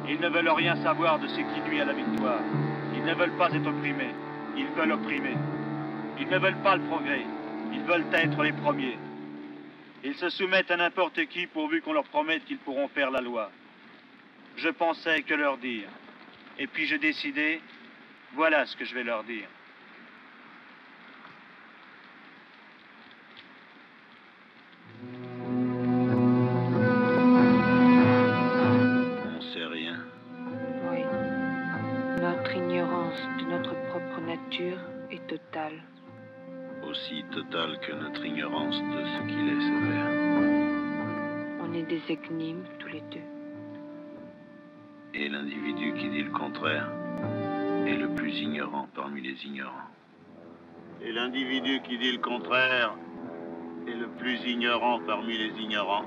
Ils ne veulent rien savoir de ce qui nuit à la victoire. Ils ne veulent pas être opprimés. Ils veulent opprimer. Ils ne veulent pas le progrès. Ils veulent être les premiers. Ils se soumettent à n'importe qui pourvu qu'on leur promette qu'ils pourront faire la loi. Je pensais que leur dire. Et puis je décidai, voilà ce que je vais leur dire. On sait rien. Oui. Notre ignorance de notre propre nature est totale. Aussi totale que notre ignorance de ce qu'il est sévère. On est des énigmes tous les deux. Et l'individu qui dit le contraire est le plus ignorant parmi les ignorants. Et l'individu qui dit le contraire est le plus ignorant parmi les ignorants.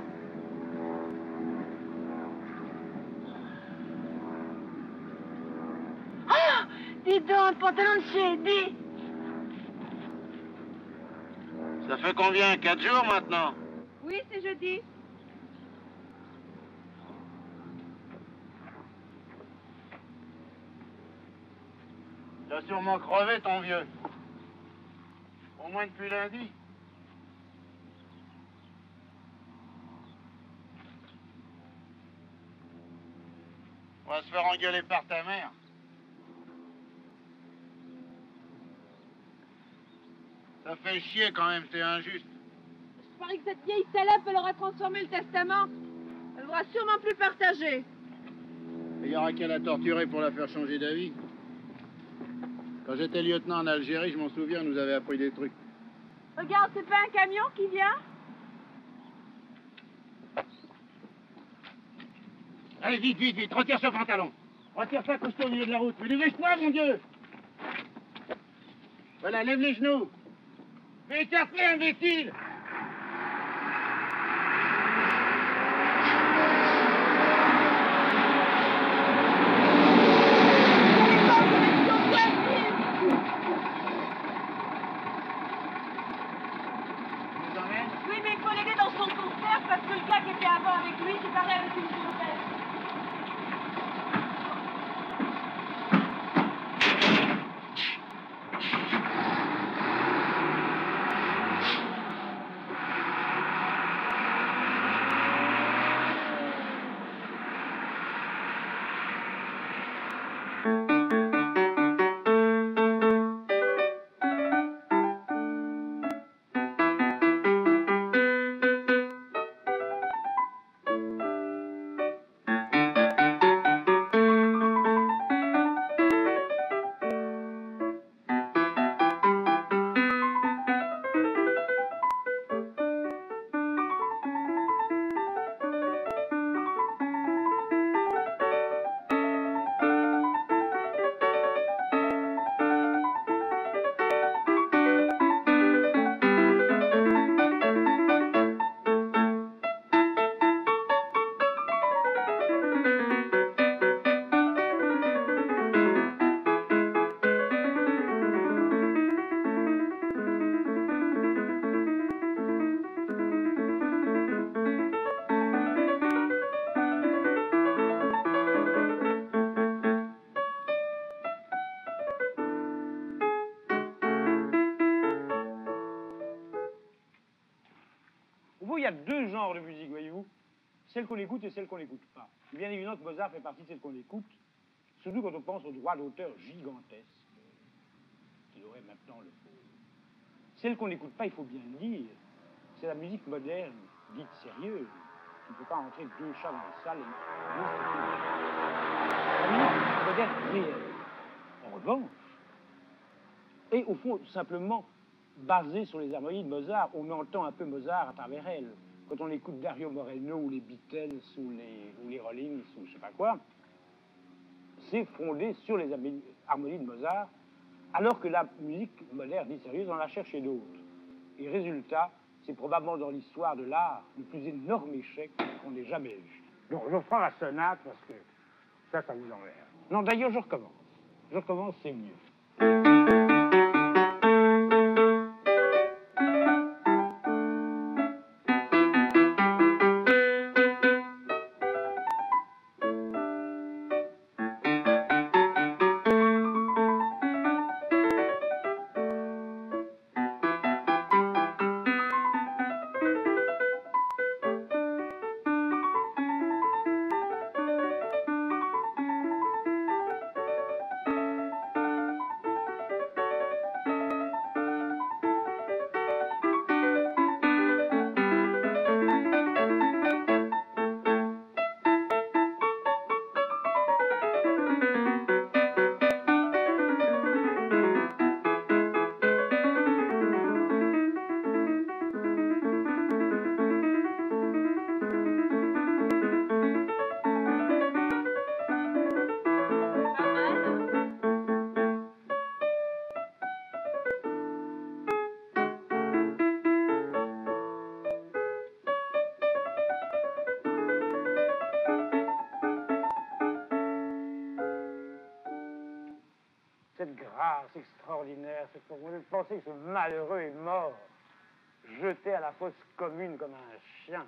Oh! Dis donc, un pantalon de chez Eddie. Ça fait combien? 4 jours maintenant? Oui, c'est jeudi. T'as sûrement crevé, ton vieux. Au moins depuis lundi. On va se faire engueuler par ta mère. Ça fait chier quand même, c'est injuste. Je parie que cette vieille salope, elle aura transformé le testament. Elle voudra sûrement plus le partager. Il y aura qu'à la torturer pour la faire changer d'avis. Quand j'étais lieutenant en Algérie, je m'en souviens, on nous avait appris des trucs. Regarde, c'est pas un camion qui vient? Allez, vite, vite, vite, retire ce pantalon. Retire ça, costaud au milieu de la route. Mais dépêche-toi, mon Dieu. Voilà, lève les genoux. Mais écarte-les, imbécile. Oui, mais il faut l'aider dans son concert parce que le gars qui était avant avec lui, s'est parlé avec une concert. Il y a deux genres de musique, voyez-vous. Celle qu'on écoute et celle qu'on n'écoute pas. Bien évidemment que Mozart fait partie de celle qu'on écoute, surtout quand on pense aux droits d'auteur gigantesques qu'il aurait maintenant le pauvre. Celle qu'on n'écoute pas, il faut bien le dire, c'est la musique moderne, dite sérieuse. Tu ne peux pas entrer deux chats dans la salle et la musique moderne réelle. En revanche, et au fond, tout simplement, basée sur les harmonies de Mozart, on entend un peu Mozart à travers elle. Quand on écoute Dario Moreno ou les Beatles ou les Rollins ou je sais pas quoi, c'est fondé sur les harmonies de Mozart, alors que la musique moderne dite sérieuse, on la cherche chez d'autres. Et résultat, c'est probablement dans l'histoire de l'art le plus énorme échec qu'on ait jamais eu. Donc je prends la sonate parce que ça vous emmerde. Non, d'ailleurs, je recommence. Je recommence, c'est mieux. Cette grâce extraordinaire, vous pensez que ce malheureux est mort, jeté à la fosse commune comme un chien.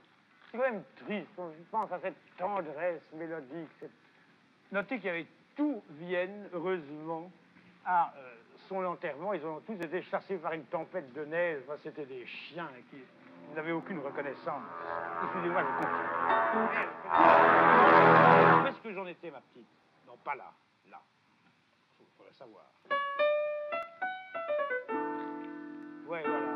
C'est quand même triste, on pense à cette tendresse mélodique. Notez qu'il y avait tout Vienne, heureusement, à son enterrement. Ils ont tous été chassés par une tempête de neige. Enfin, c'était des chiens qui n'avaient aucune reconnaissance. Excusez-moi, je continue. Où est-ce que j'en étais, ma petite? Non, pas là. Là. Il faudrait savoir. Ouais, voilà.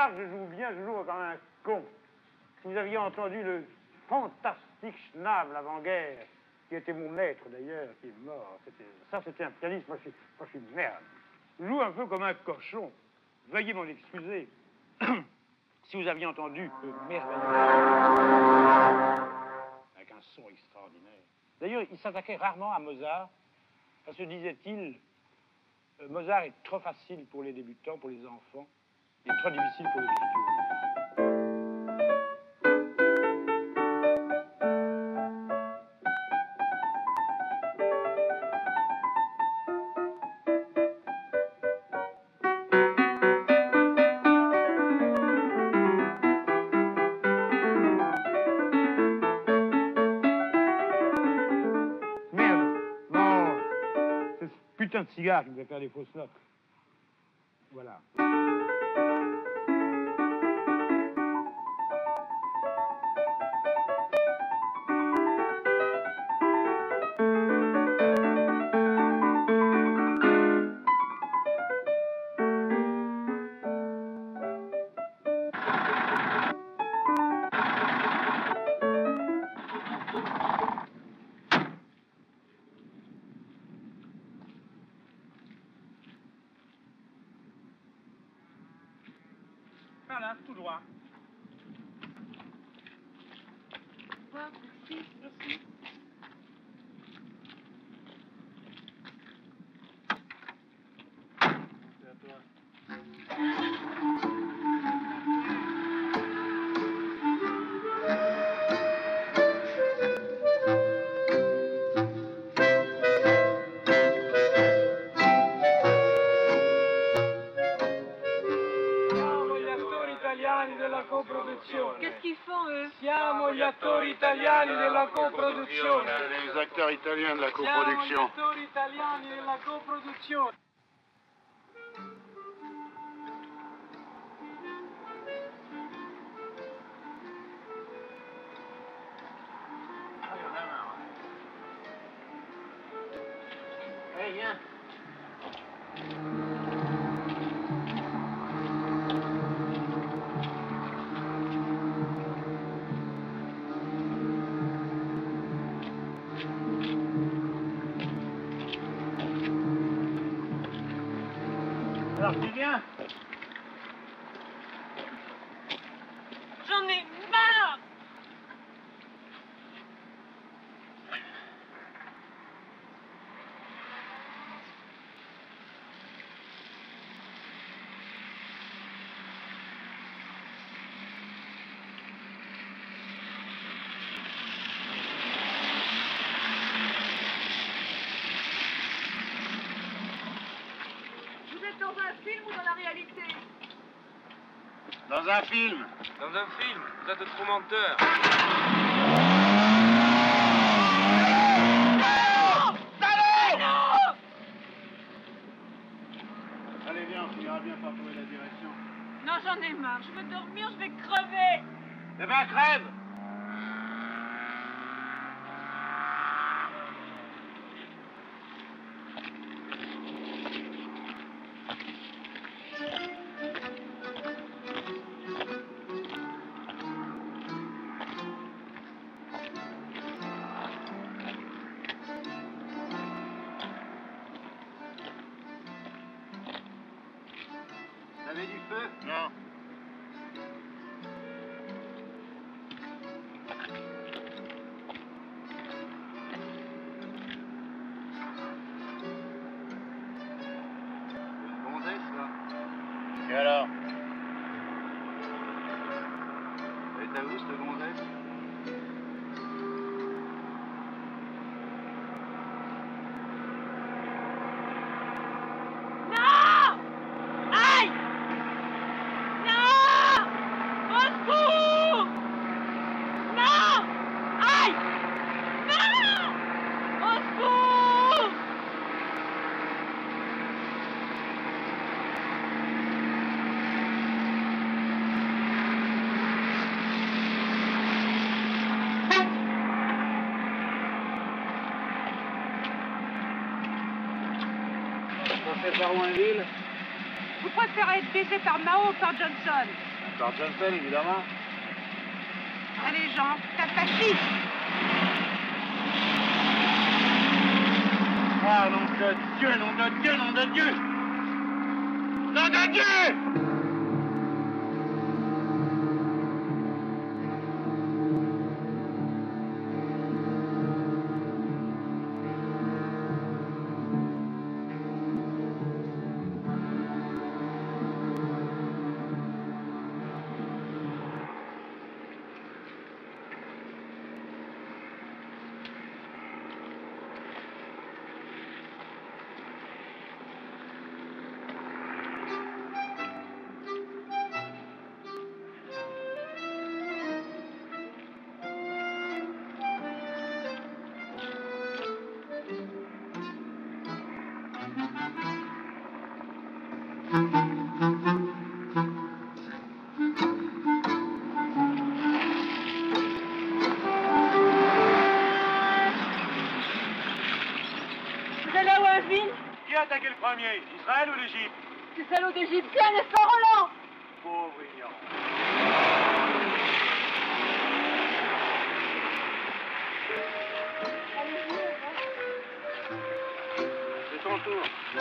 Mozart, je joue bien, je joue comme un con. Si vous aviez entendu le fantastique Schnabel avant-guerre, qui était mon maître d'ailleurs, qui est mort, c'était un pianiste, moi je suis merde. Je joue un peu comme un cochon. Veuillez m'en excuser. Si vous aviez entendu le merveilleux, avec un son extraordinaire. D'ailleurs, il s'attaquait rarement à Mozart, parce que, disait-il, Mozart est trop facile pour les débutants, pour les enfants, et trop difficile pour les virtuoses. Putain de cigare qui me fait faire des fausses notes. Voilà. Voilà, tout droit. Merci. Merci. C'est à toi. Qu'est-ce qu'ils font, eux? Siamo gli attori italiani della coproduzione. Les acteurs italiens de la coproduction. Siamo gli attori italiani della coproduzione. Allez, viens. Alors, tu viens? J'en ai marre! Vous êtes dans un film ou dans la réalité? Dans un film. Dans un film, vous êtes trop menteur. Allez, viens, on finira bien par trouver la direction. Non, j'en ai marre. Je veux dormir, je vais crever. Eh ben, crève! T'avais du feu? Non. Gonzesse, là. Et alors? Elle est à vous, cette gonzesse? Non! Aïe! Non! Au secours! Non! Aïe! Non! Au secours! On fait par Roinville. Vous préférez être baisé par Mao ou par Johnson? Schwarzenfeld, évidemment. Allez, Jean, tape pas chic. Ah, nom de Dieu, nom de Dieu, nom de Dieu! Nom de Dieu! Qui a attaqué le premier? Israël ou l'Égypte? C'est salaud d'Égyptien, n'est-ce pas, Roland? Pauvre ignorant. C'est ton tour. 1,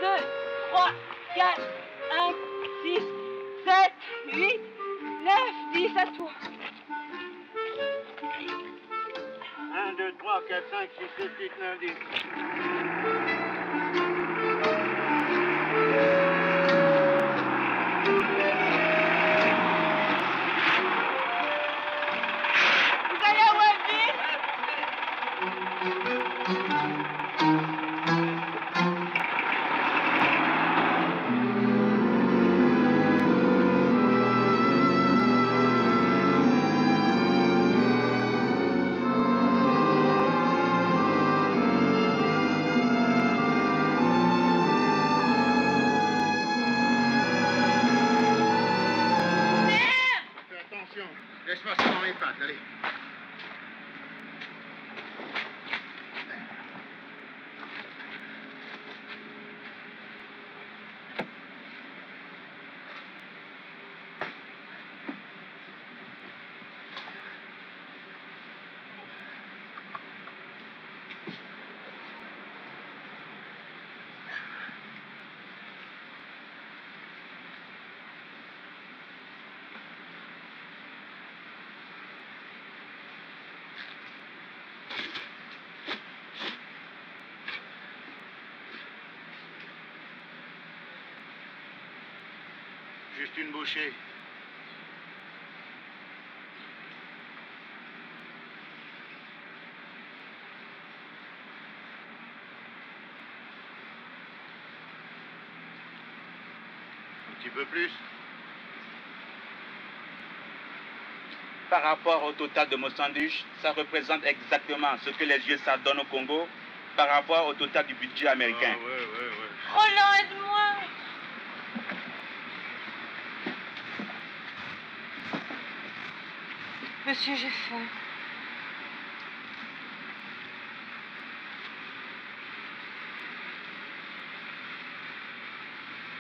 2, 3, 4, 5, 6, 7, 8, 9, 10, à toi. 1, 2, 3, 4, 5, 6, 7, 8, 9, 10. Vous allez à Waville? Laisse-moi ça dans mes pattes, allez. Juste une bouchée. Un petit peu plus. Par rapport au total de mon sandwich, ça représente exactement ce que les USA donnent au Congo par rapport au total du budget américain. Ah, ouais. Roland, aide-moi. Monsieur, j'ai faim.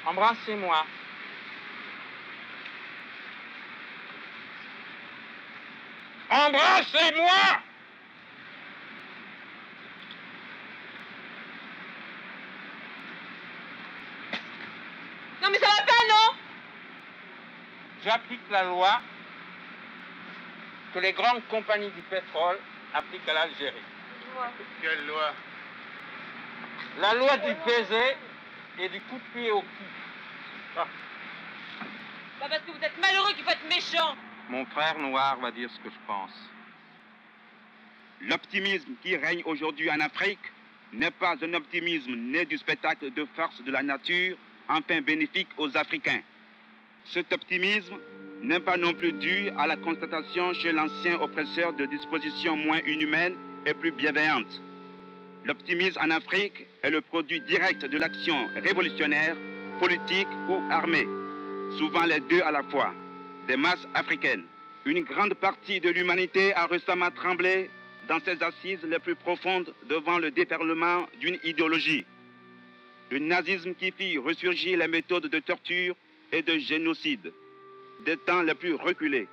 Embrassez-moi. Embrassez-moi! Non, mais ça va pas, non? J'applique la loi que les grandes compagnies du pétrole appliquent à l'Algérie. Quelle loi? La loi du baiser et du coup de pied au cul. Bah parce que vous êtes malheureux qu'il faut être méchant. Mon frère noir va dire ce que je pense. L'optimisme qui règne aujourd'hui en Afrique n'est pas un optimisme né du spectacle de force de la nature, enfin bénéfique aux Africains. Cet optimisme n'est pas non plus dû à la constatation chez l'ancien oppresseur de dispositions moins inhumaines et plus bienveillantes. L'optimisme en Afrique est le produit direct de l'action révolutionnaire, politique ou armée, souvent les deux à la fois, des masses africaines. Une grande partie de l'humanité a récemment tremblé dans ses assises les plus profondes devant le déferlement d'une idéologie. du nazisme qui fit ressurgir les méthodes de torture et de génocide des temps les plus reculés.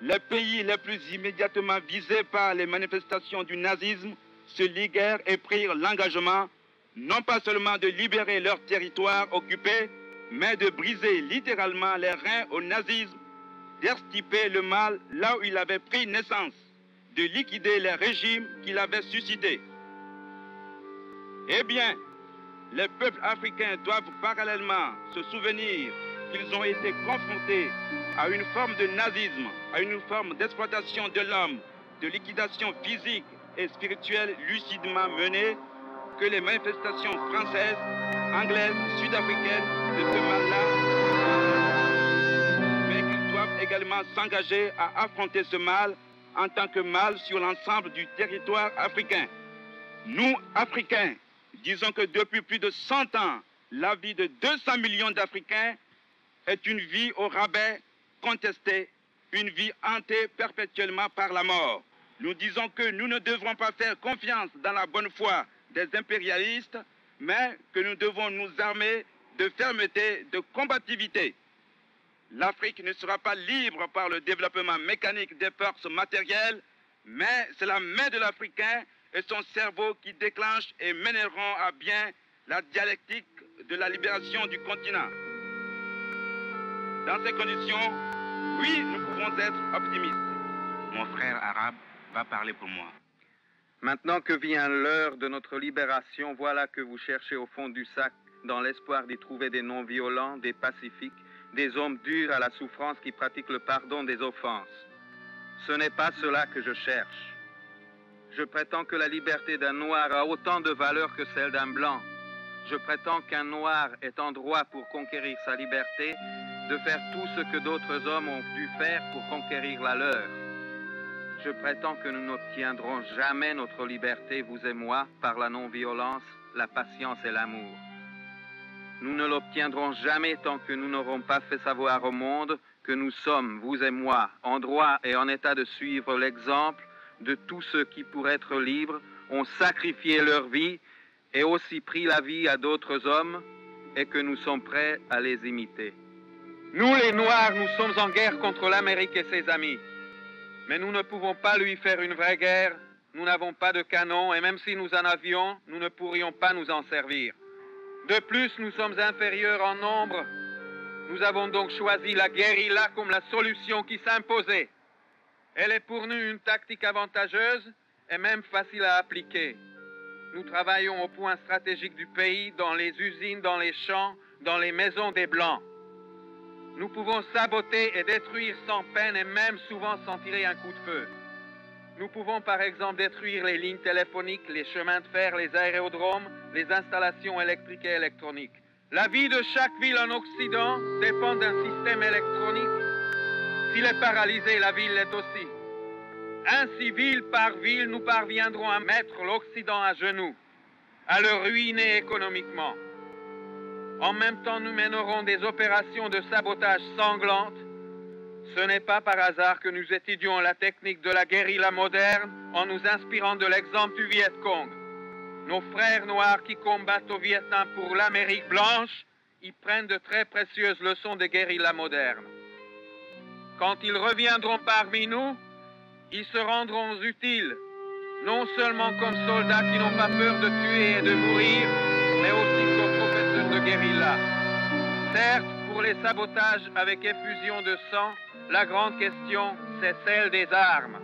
Les pays les plus immédiatement visés par les manifestations du nazisme se liguèrent et prirent l'engagement non pas seulement de libérer leur territoire occupé, mais de briser littéralement les reins au nazisme, d'extirper le mal là où il avait pris naissance, de liquider les régimes qu'il avait suscités. Eh bien, les peuples africains doivent parallèlement se souvenir qu'ils ont été confrontés à une forme de nazisme, à une forme d'exploitation de l'homme, de liquidation physique et spirituelle lucidement menée, que les manifestations françaises, anglaises, sud-africaines de ce mal-là, mais qu'ils doivent également s'engager à affronter ce mal en tant que mal sur l'ensemble du territoire africain. Nous, Africains, disons que depuis plus de 100 ans, la vie de 200 millions d'Africains est une vie au rabais, contestée, une vie hantée perpétuellement par la mort. Nous disons que nous ne devrons pas faire confiance dans la bonne foi des impérialistes, mais que nous devons nous armer de fermeté, de combativité. L'Afrique ne sera pas libre par le développement mécanique des forces matérielles, mais c'est la main de l'Africain et son cerveau qui déclenchent et mèneront à bien la dialectique de la libération du continent. Dans ces conditions, oui, nous pouvons être optimistes. Mon frère arabe va parler pour moi. Maintenant que vient l'heure de notre libération, voilà que vous cherchez au fond du sac, dans l'espoir d'y trouver des non-violents, des pacifiques, des hommes durs à la souffrance qui pratiquent le pardon des offenses. Ce n'est pas cela que je cherche. Je prétends que la liberté d'un noir a autant de valeur que celle d'un blanc. Je prétends qu'un noir est en droit pour conquérir sa liberté de faire tout ce que d'autres hommes ont dû faire pour conquérir la leur. Je prétends que nous n'obtiendrons jamais notre liberté, vous et moi, par la non-violence, la patience et l'amour. Nous ne l'obtiendrons jamais tant que nous n'aurons pas fait savoir au monde que nous sommes, vous et moi, en droit et en état de suivre l'exemple de tous ceux qui, pour être libres, ont sacrifié leur vie et aussi pris la vie à d'autres hommes et que nous sommes prêts à les imiter. Nous, les Noirs, nous sommes en guerre contre l'Amérique et ses amis. Mais nous ne pouvons pas lui faire une vraie guerre. Nous n'avons pas de canon et même si nous en avions, nous ne pourrions pas nous en servir. De plus, nous sommes inférieurs en nombre. Nous avons donc choisi la guérilla comme la solution qui s'imposait. Elle est pour nous une tactique avantageuse et même facile à appliquer. Nous travaillons au point stratégique du pays, dans les usines, dans les champs, dans les maisons des Blancs. Nous pouvons saboter et détruire sans peine et même souvent sans tirer un coup de feu. Nous pouvons par exemple détruire les lignes téléphoniques, les chemins de fer, les aérodromes, les installations électriques et électroniques. La vie de chaque ville en Occident dépend d'un système électronique. S'il est paralysé, la ville l'est aussi. Ainsi, ville par ville, nous parviendrons à mettre l'Occident à genoux, à le ruiner économiquement. En même temps, nous mènerons des opérations de sabotage sanglantes. Ce n'est pas par hasard que nous étudions la technique de la guérilla moderne en nous inspirant de l'exemple du Viet Cong. Nos frères noirs qui combattent au Vietnam pour l'Amérique blanche y prennent de très précieuses leçons de guérilla moderne. Quand ils reviendront parmi nous, ils se rendront utiles, non seulement comme soldats qui n'ont pas peur de tuer et de mourir, mais aussi comme professeurs de guérilla. Certes, pour les sabotages avec effusion de sang, la grande question, c'est celle des armes.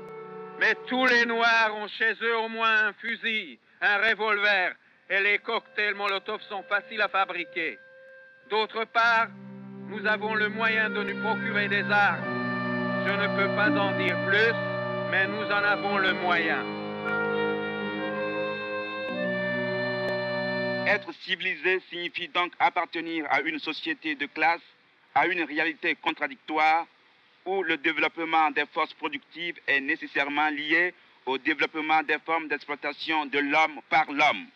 Mais tous les Noirs ont chez eux au moins un fusil, un revolver, et les cocktails Molotov sont faciles à fabriquer. D'autre part, nous avons le moyen de nous procurer des armes. Je ne peux pas en dire plus, mais nous en avons le moyen. Être civilisé signifie donc appartenir à une société de classe, à une réalité contradictoire, où le développement des forces productives est nécessairement lié au développement des formes d'exploitation de l'homme par l'homme.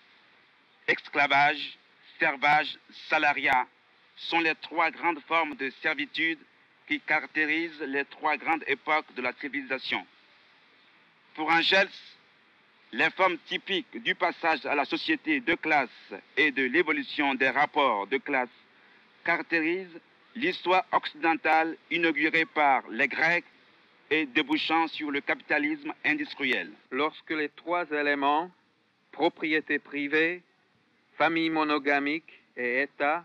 Esclavage, servage, salariat sont les trois grandes formes de servitude qui caractérisent les trois grandes époques de la civilisation. Pour Engels, les formes typiques du passage à la société de classe et de l'évolution des rapports de classe caractérisent l'histoire occidentale inaugurée par les Grecs et débouchant sur le capitalisme industriel. Lorsque les trois éléments, propriété privée, famille monogamique et État,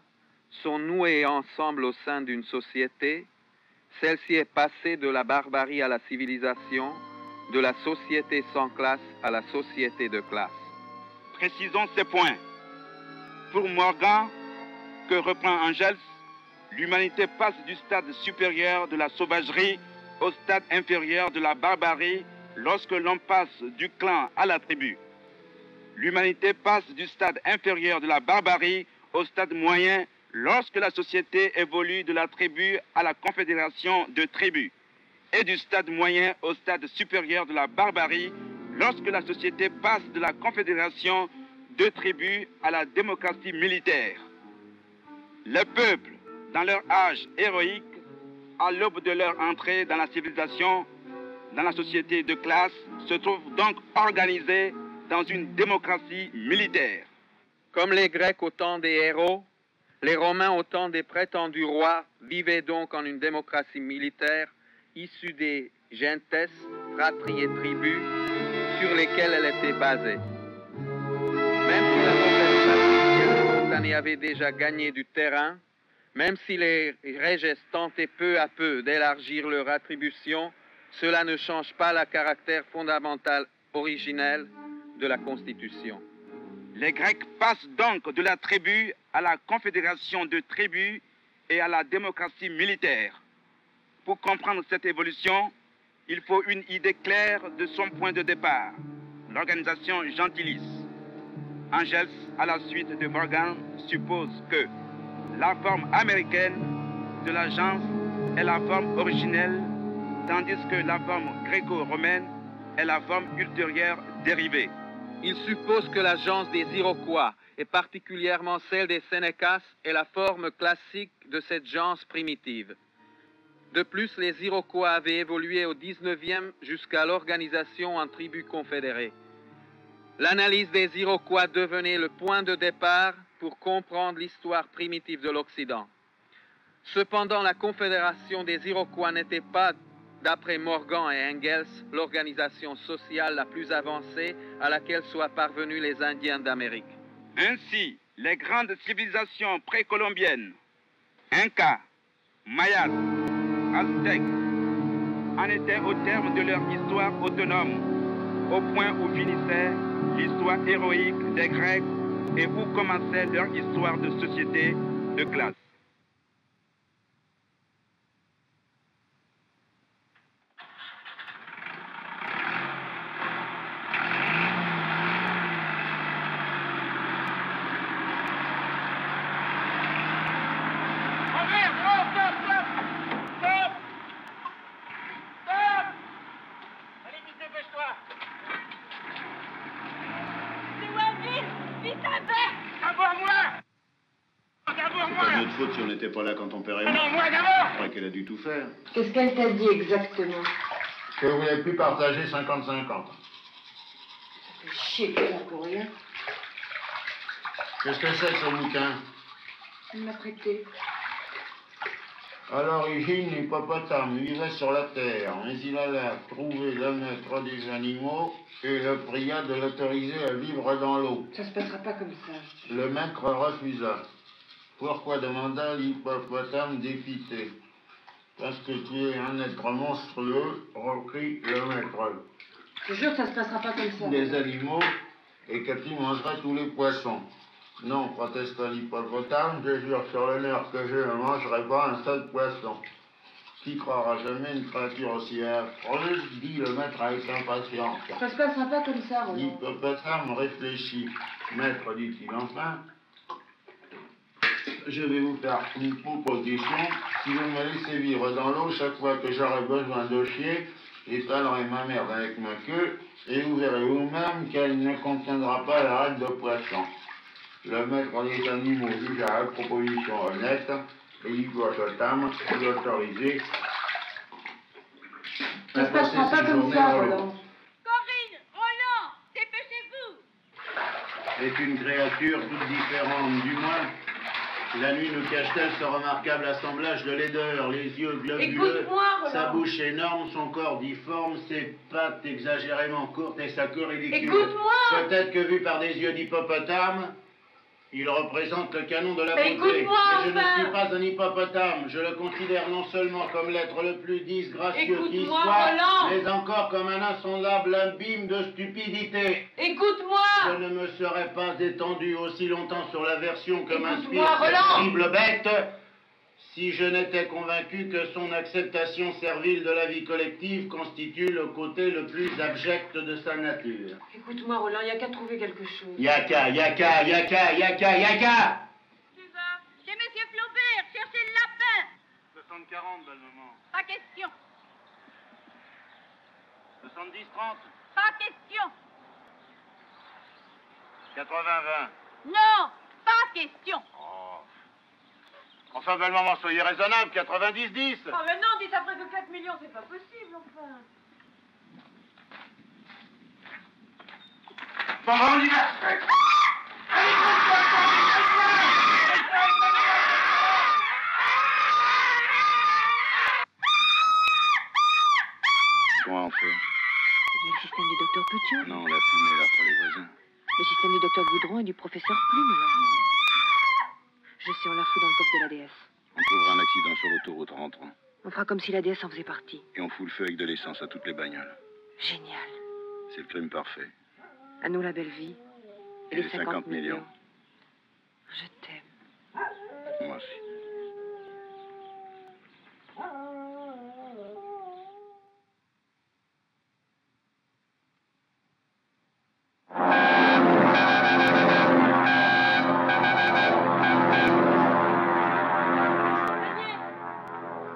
sont noués ensemble au sein d'une société, celle-ci est passée de la barbarie à la civilisation, de la société sans classe à la société de classe. Précisons ces points. Pour Morgan, que reprend Engels, l'humanité passe du stade supérieur de la sauvagerie au stade inférieur de la barbarie lorsque l'on passe du clan à la tribu. L'humanité passe du stade inférieur de la barbarie au stade moyen lorsque la société évolue de la tribu à la confédération de tribus, et du stade moyen au stade supérieur de la barbarie lorsque la société passe de la confédération de tribus à la démocratie militaire. Les peuples, dans leur âge héroïque, à l'aube de leur entrée dans la civilisation, dans la société de classe, se trouvent donc organisés dans une démocratie militaire. Comme les Grecs au temps des héros, les Romains au temps des prétendus rois vivaient donc en une démocratie militaire issue des gentes, fratries et tribus sur lesquelles elle était basée. Même si la noblesse patricienne spontanée avait déjà gagné du terrain, même si les réges tentaient peu à peu d'élargir leur attribution, cela ne change pas le caractère fondamental originel de la Constitution. Les Grecs passent donc de la tribu à la confédération de tribus et à la démocratie militaire. Pour comprendre cette évolution, il faut une idée claire de son point de départ, l'organisation gentilis. Engels, à la suite de Morgan, suppose que la forme américaine de l'agence est la forme originelle, tandis que la forme gréco-romaine est la forme ultérieure dérivée. Il suppose que l'agence des Iroquois, et particulièrement celle des Sénécas, est la forme classique de cette gens primitive. De plus, les Iroquois avaient évolué au XIXe jusqu'à l'organisation en tribus confédérées. L'analyse des Iroquois devenait le point de départ pour comprendre l'histoire primitive de l'Occident. Cependant, la confédération des Iroquois n'était pas, d'après Morgan et Engels, l'organisation sociale la plus avancée à laquelle soient parvenus les Indiens d'Amérique. Ainsi, les grandes civilisations précolombiennes, Incas, Mayas, Aztèques, en étaient au terme de leur histoire autonome, au point où finissait l'histoire héroïque des Grecs et où commençait leur histoire de société de classe. Faute si on n'était pas là quand ton père est mort. Non, moi d'abord. Je crois qu'elle a dû tout faire. Qu'est-ce qu'elle t'a dit exactement? Que vous n'avez plus partagé 50-50. Ça fait chier que ça pour rien. Qu'est-ce que c'est que ce bouquin? Elle m'a prêté. À l'origine, l'hippopotame vivait sur la terre, mais il alla trouver le maître des animaux et le pria de l'autoriser à vivre dans l'eau. Ça se passera pas comme ça. Le maître refusa. Pourquoi demanda l'hippopotame dépité. Parce que tu es un être monstrueux, reprit le maître. Je te jure que ça se passera pas comme ça. Des animaux et que tu mangeras tous les poissons. Non, protesta l'hippopotame, je jure sur l'honneur que je ne mangerai pas un seul poisson. Qui croira jamais une créature aussi affreuse, dit le maître avec impatience. Ça se passera pas comme ça, Roland. L'hippopotame réfléchit. Maître, dit-il enfin, je vais vous faire une proposition. Si vous me laissez vivre dans l'eau, chaque fois que j'aurai besoin de chier, j'étalerai ma merde avec ma queue et vous verrez vous-même qu'elle ne contiendra pas la règle de poisson. Le maître des animaux jugea la proposition honnête et l'hippopotame fut autorisé. Ça se passera pas comme ça, Roland. Corinne, Roland, dépêche-toi. est une créature toute différente, du moins. La nuit nous cache-t-elle ce remarquable assemblage de laideur, les yeux globuleux, sa bouche énorme, son corps difforme, ses pattes exagérément courtes et sa queue ridicule. Écoute-moi! Peut-être que vu par des yeux d'hippopotame, il représente le canon de la beauté. Écoute-moi, mais je enfin. ne suis pas un hippopotame. Je le considère non seulement comme l'être le plus disgracieux qui Écoute-moi, soit, Roland. mais encore comme un insondable abîme de stupidité. Écoute-moi! Je ne me serais pas étendu aussi longtemps sur la version que m'inspire Écoute-moi, cette Roland. horrible bête si je n'étais convaincu que son acceptation servile de la vie collective constitue le côté le plus abject de sa nature. Écoute-moi, Roland, il n'y a qu'à trouver quelque chose. Yaka, yaka, yaka, yaka, yaka! Chez Monsieur Flaubert, cherchez le lapin. 60-40, belle maman. Pas question. 70-30. Pas question. 80-20. Non, pas question. Oh. Enfin, belle maman, soyez raisonnable, 90-10. Oh, mais non, dites après que 4 millions, c'est pas possible, enfin. Bon, on y va. Comment on fait? Eh bien, le système du docteur Petiot. Non, la fumée là pour les voisins. Le système du docteur Goudron et du professeur Plume, alors. Je sais, on la fout dans le coffre de la déesse. On trouvera un accident sur l'autoroute en rentrant. On fera comme si la déesse en faisait partie. Et on fout le feu avec de l'essence à toutes les bagnoles. Génial. C'est le crime parfait. À nous la belle vie. Et les 50 millions. Je t'aime. Moi aussi.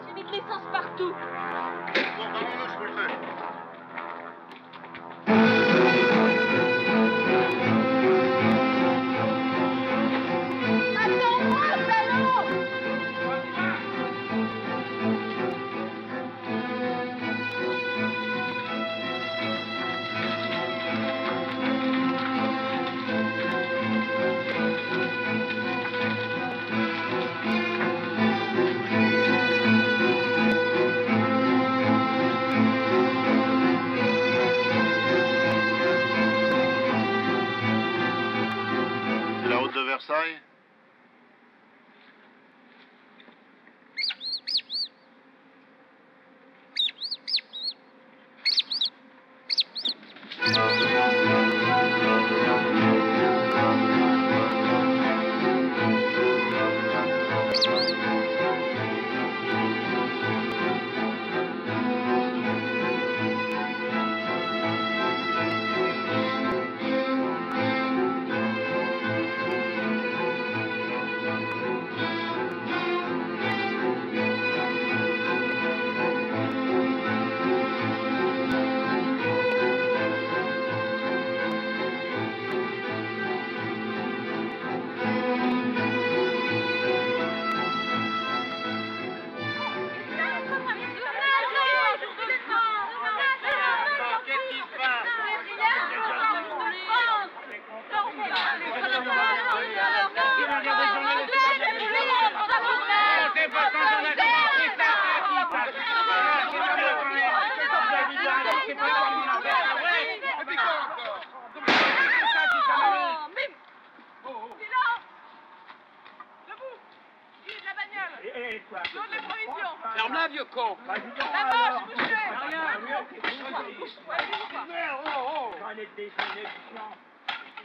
J'ai mis de l'essence partout. Bon, maman, je fous le feu. Attends-moi, salaud! C'est la route de Versailles? Qu'est-ce qui se passe? Ferme-la, vieux con.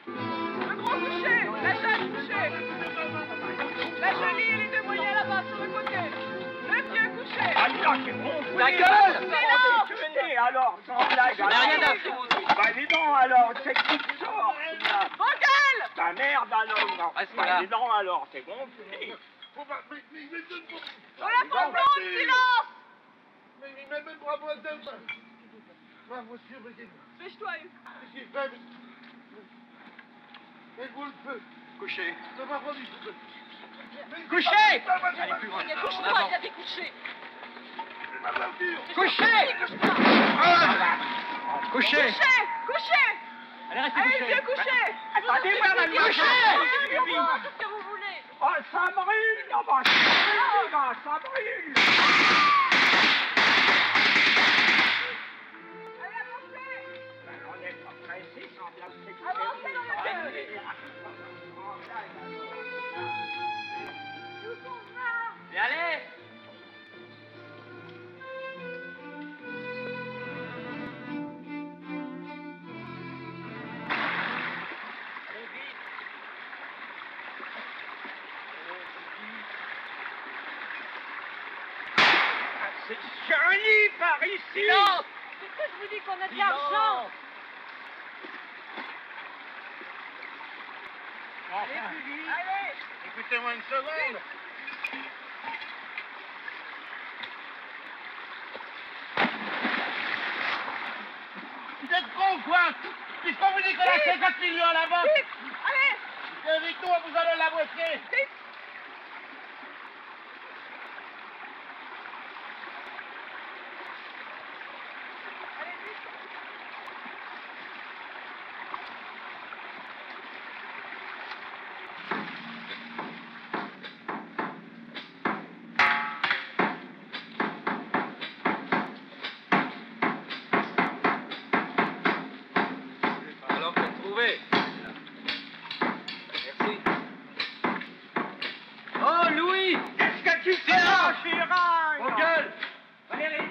Le gros couché, la jeune couchée, la jolie et les deux moyens là-bas sur le côté, le vieux couché. Alors, c'est bon. Ta gueule! Tenez, alors, sans blague. J'en ai rien à foutre. Bah, dis donc, alors, c'est qui qui sort? Bordel! Ta merde, alors. Non, Reste bah, là. dis donc, alors, c'est bon. On la prend blonde, silence! Pêche-toi, Couché. Couché! Allez, plus loin. couche-toi, il y a des couchés. Couché! Couché! Couché, couché! Allez, restez Allez, couchés. viens coucher. Attendez voir la nuit. Couchez. Qu'est-ce que vous voulez? Oh, ça brûle. Non, bah, ça brûle. On est pas pressés, semblable, c'est Avancez dans la gueule. Et allez. C'est joli par ici. Silence! C'est que je vous dis qu'on a de l'argent. Allez, écoutez-moi une seconde. Vous êtes con, quoi? Puisqu'on vous dit qu'on a 50 millions à la banque. Allez. Vite-nous, vous allez la moitié. Alors, t'as trouvé. Merci. Oh, Louis! Qu'est-ce que tu fais là, Chirac? Mon gueule! Valérie!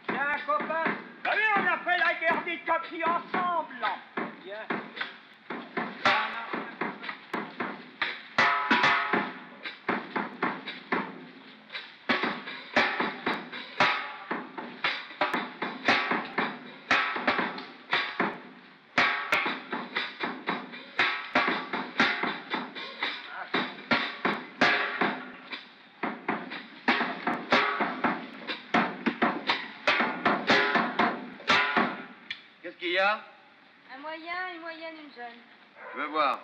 Tiens, copain! Allez, on a fait la guerre des coquilles ensemble, là! Viens. Qu'est-ce qu'il y a? Un moyen, une moyenne, une jeune. Je veux voir.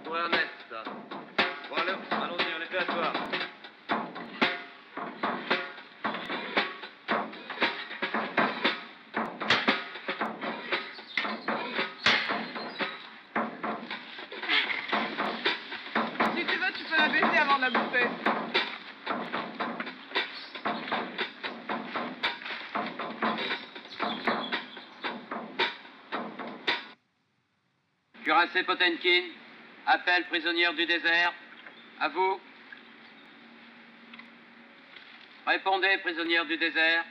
Pour Ernest, ça. Bon, alors, allons-y, on est fait à toi. Si tu veux, tu peux la baiser avant de la bouffer. Cuirassé Potemkin, appel prisonnière du désert. À vous. Répondez, prisonnière du désert.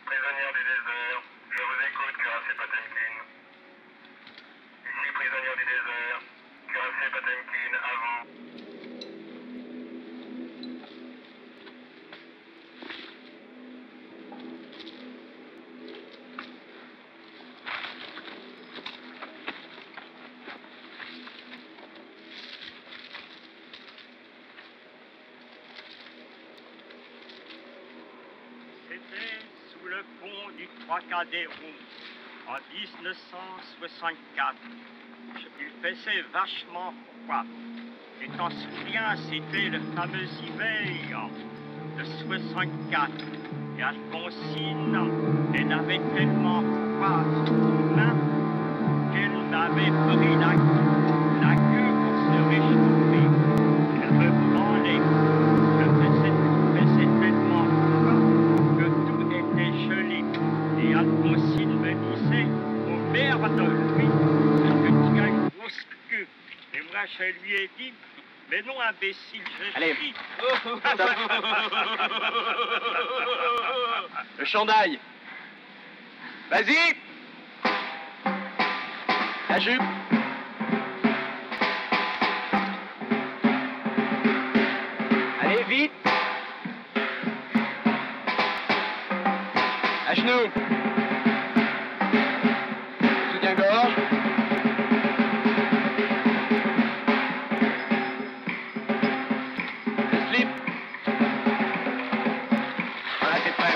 Prisonnière du désert, je vous écoute, cuirassé Potemkin. Ici, prisonnière du désert, cuirassé Potemkin, à vous. C'était sous le pont du Trocadéro, en 1964. Il faisait vachement froid. Et t'en souviens, c'était le fameux hiver de 64. Et Alphonsine, elle avait tellement froid sous les mains qu'elle avait pris la queue pour se réchauffer. Elle me branlait. Faisait tellement froid que tout était gelé. Et Alphonsine me disait, oh merde, lui, c'est que tu as une grosse queue. Et moi, je lui ai dit, mais non, imbécile, je Allez. suis. Le chandail. Vas-y. La jupe. Allez, vite. Genoux. Soutien-gorge. Le slip. Voilà, t'es prêt.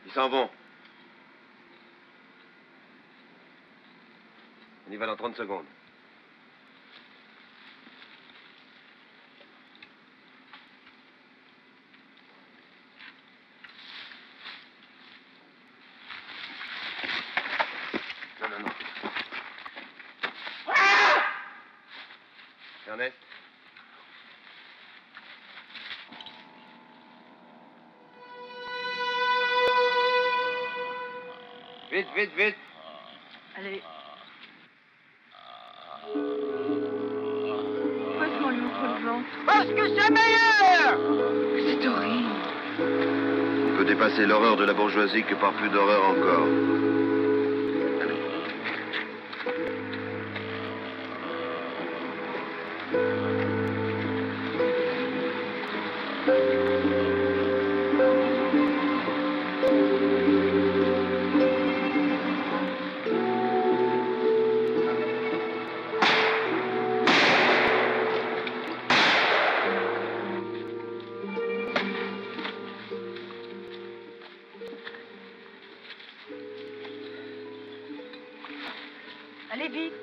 Ils s'en vont. On y va dans 30 secondes. Non, non, non. Ernest. Vite, vite, vite. Allez. Passe-moi lui entre le ventre. Parce que c'est meilleur. C'est horrible. On peut dépasser l'horreur de la bourgeoisie que par plus d'horreur encore. Allez vite.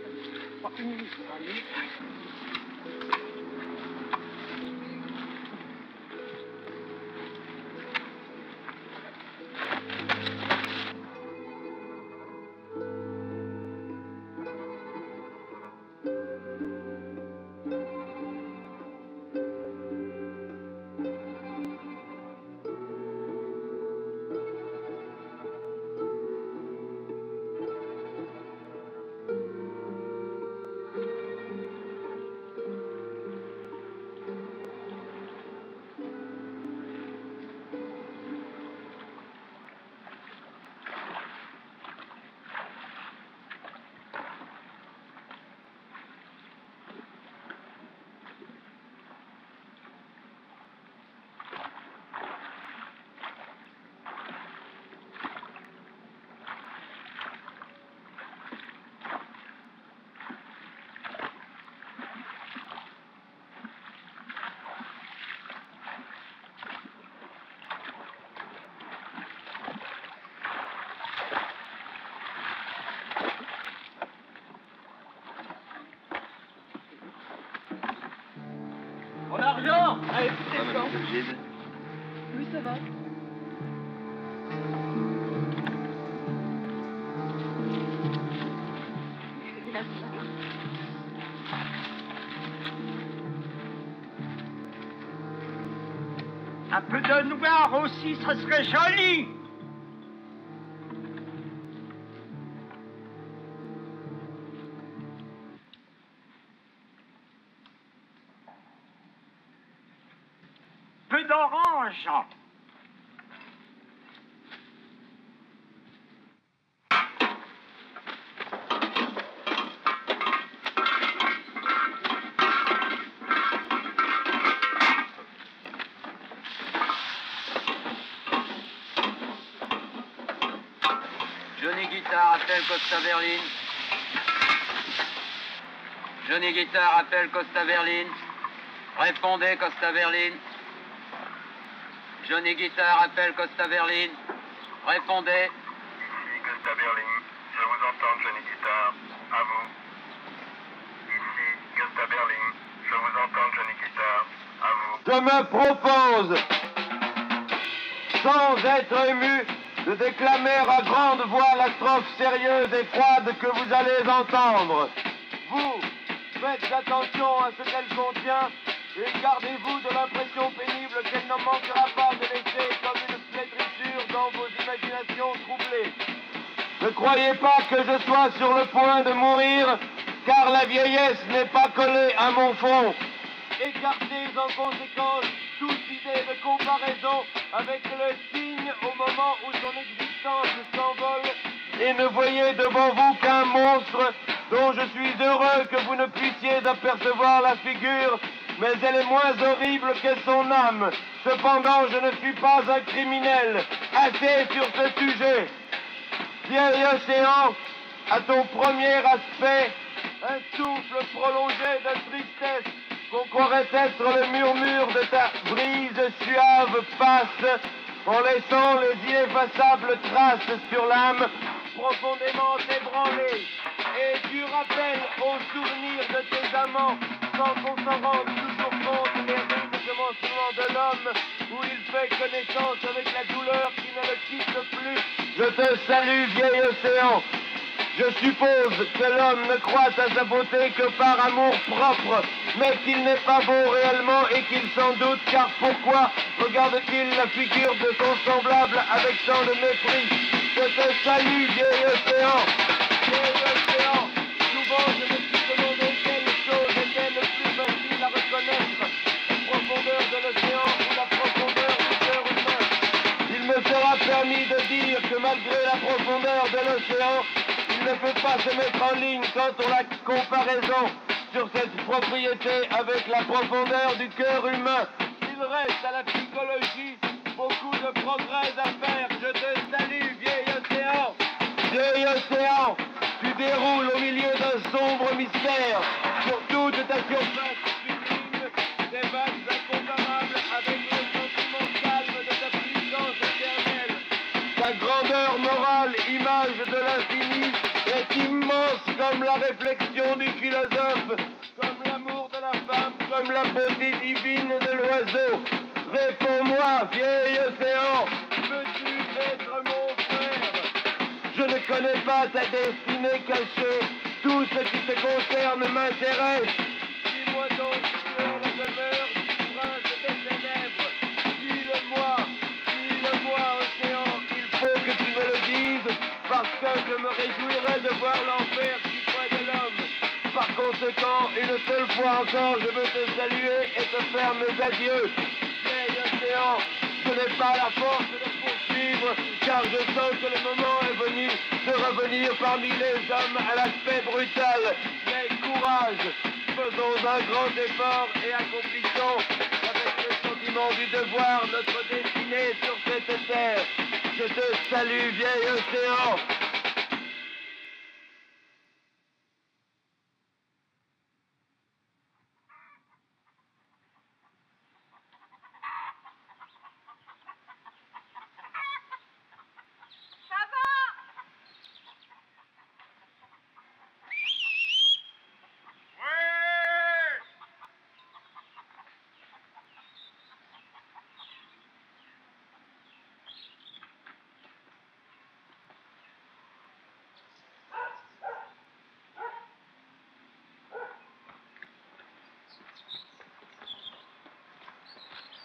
Mon argent! Allez, Ça va, Mademoiselle Gide? Oui, ça va. Un peu de noir aussi, ça serait joli! Peu d'orange! appelle Costa Berlin. Johnny Guitar appelle Costa Berlin. Répondez Costa Berlin. Johnny Guitar appelle Costa Berlin. Répondez. Ici Costa Berlin. Je vous entends, Johnny Guitar. À vous. Ici Costa Berlin. Je vous entends, Johnny Guitar. À vous. Je me propose, sans être ému, de déclamer à grande voix la strophe sérieuse et froide que vous allez entendre. Vous, faites attention à ce qu'elle contient et gardez-vous de l'impression pénible qu'elle ne manquera pas de laisser comme une flétrissure dans vos imaginations troublées. Ne croyez pas que je sois sur le point de mourir, car la vieillesse n'est pas collée à mon front. Écartez en conséquence toute idée de comparaison avec le cygne au moment où son existence s'envole et ne voyez devant vous qu'un monstre dont je suis heureux que vous ne puissiez apercevoir la figure, mais elle est moins horrible que son âme. Cependant, je ne suis pas un criminel. Assez sur ce sujet. Vieil océan, à ton premier aspect, un souffle prolongé de tristesse qu'on croirait être le murmure de ta brise suave passe en laissant les ineffaçables traces sur l'âme profondément ébranlée. Et tu rappelles au souvenir de tes amants, sans qu'on s'en rende toujours compte, les rides commencements de l'homme, où il fait connaissance avec la douleur qui ne le quitte plus. Je te salue, vieil océan. Je suppose que l'homme ne croit à sa beauté que par amour propre, mais qu'il n'est pas beau réellement et qu'il s'en doute, car pourquoi regarde-t-il la figure de son semblable avec tant de mépris? Je te salue, vieil océan. Vieil océan, souvent je me suis demandé quelle chose était le plus facile à reconnaître, la profondeur de l'océan ou la profondeur du cœur humain. Il me sera permis de dire que malgré la profondeur de l'océan, il ne peut pas se mettre en ligne quant à la comparaison sur cette propriété avec la profondeur du cœur humain. Il reste à la psychologie beaucoup de progrès à faire. Je te salue, vieil océan. Vieil océan, tu déroules au milieu d'un sombre mystère. Sur toute ta surface sublime, des vagues incomparables avec le sentiment calme de ta puissance éternelle. Ta grandeur morale, image de l'infini, est immense comme la réflexion du philosophe, comme l'amour de la femme, comme la beauté divine de l'oiseau. Réponds-moi, vieil océan, veux-tu être mon frère? Je ne connais pas ta destinée cachée, tout ce qui te concerne m'intéresse. Dis-moi donc si tu es la demeure du prince des ténèbres. Dis-le-moi, océan, il faut que tu me le dises, parce que je me réjouirais de voir l'enfer si près de l'homme. Par conséquent, une seule fois encore, je veux te saluer et te faire mes adieux. Vieil océan, je n'ai pas la force de poursuivre, car je sens que le moment est venu de revenir parmi les hommes à l'aspect brutal. Mais courage, faisons un grand effort et accomplissons avec le sentiment du devoir notre destinée sur cette terre. Je te salue, vieil océan.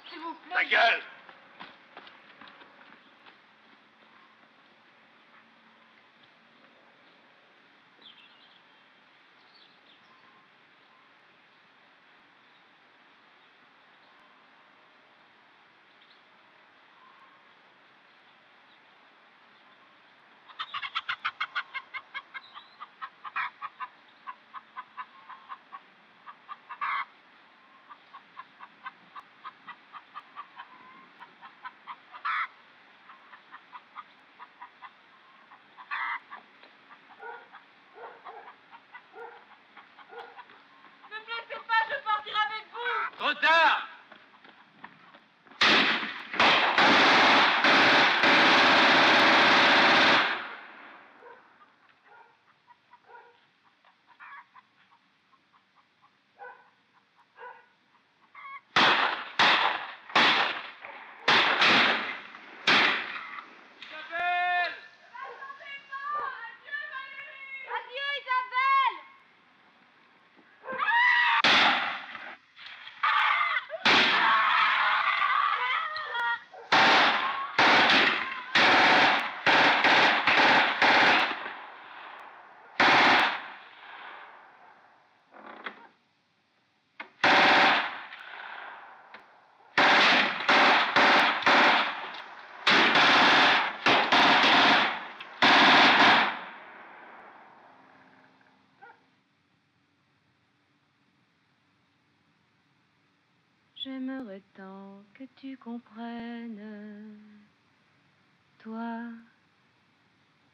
S'il vous plaît. Ta gueule! trop tard! J'aimerais tant que tu comprennes, toi,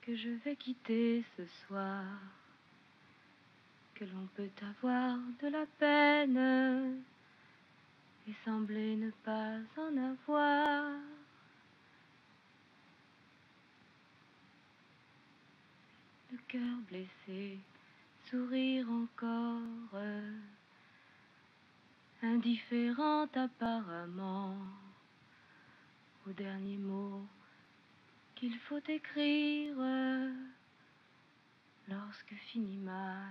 que je vais quitter ce soir, que l'on peut avoir de la peine et sembler ne pas en avoir. Le cœur blessé, sourire encore, indifférente apparemment aux derniers mots qu'il faut écrire lorsque finit mal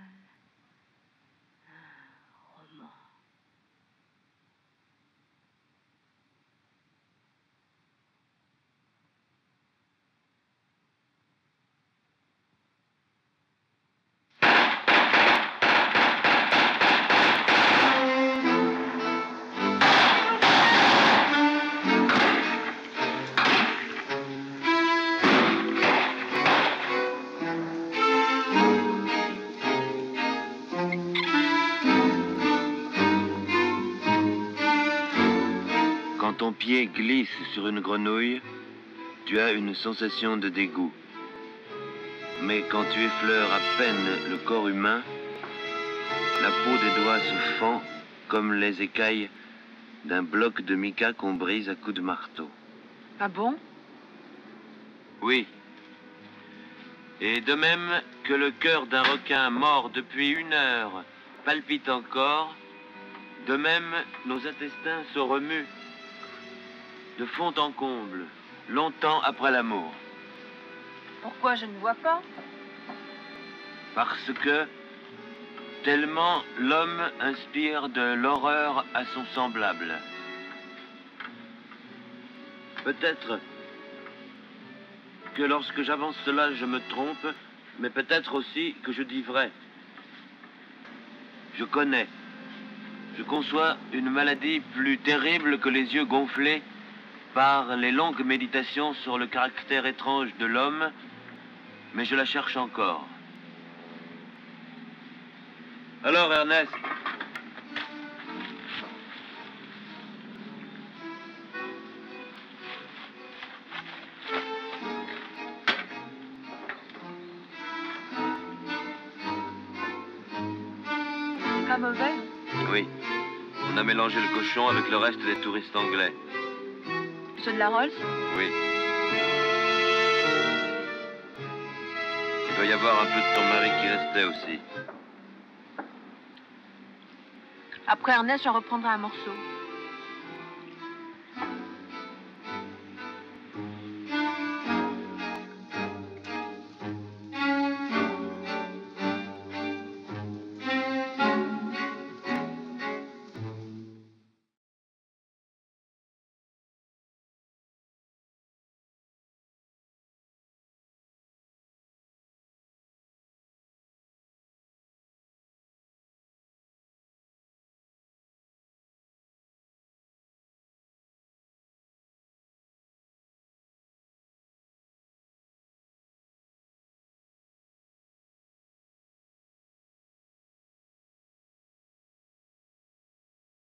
un roman. Quand ton pied glisse sur une grenouille, tu as une sensation de dégoût. Mais quand tu effleures à peine le corps humain, la peau des doigts se fend comme les écailles d'un bloc de mica qu'on brise à coups de marteau. Ah bon? Oui. Et de même que le cœur d'un requin mort depuis 1 heure palpite encore, de même nos intestins se remuent de fond en comble, longtemps après l'amour. Pourquoi je ne vois pas? Parce que, tellement l'homme inspire de l'horreur à son semblable. Peut-être que lorsque j'avance cela, je me trompe, mais peut-être aussi que je dis vrai. Je connais, je conçois une maladie plus terrible que les yeux gonflés par les longues méditations sur le caractère étrange de l'homme, mais je la cherche encore. Alors, Ernest, C'est pas mauvais? oui, on a mélangé le cochon avec le reste des touristes anglais. Ceux de la Rolls? Oui. Il doit y avoir un peu de ton mari qui restait aussi. Après Ernest, j'en reprendrai un morceau.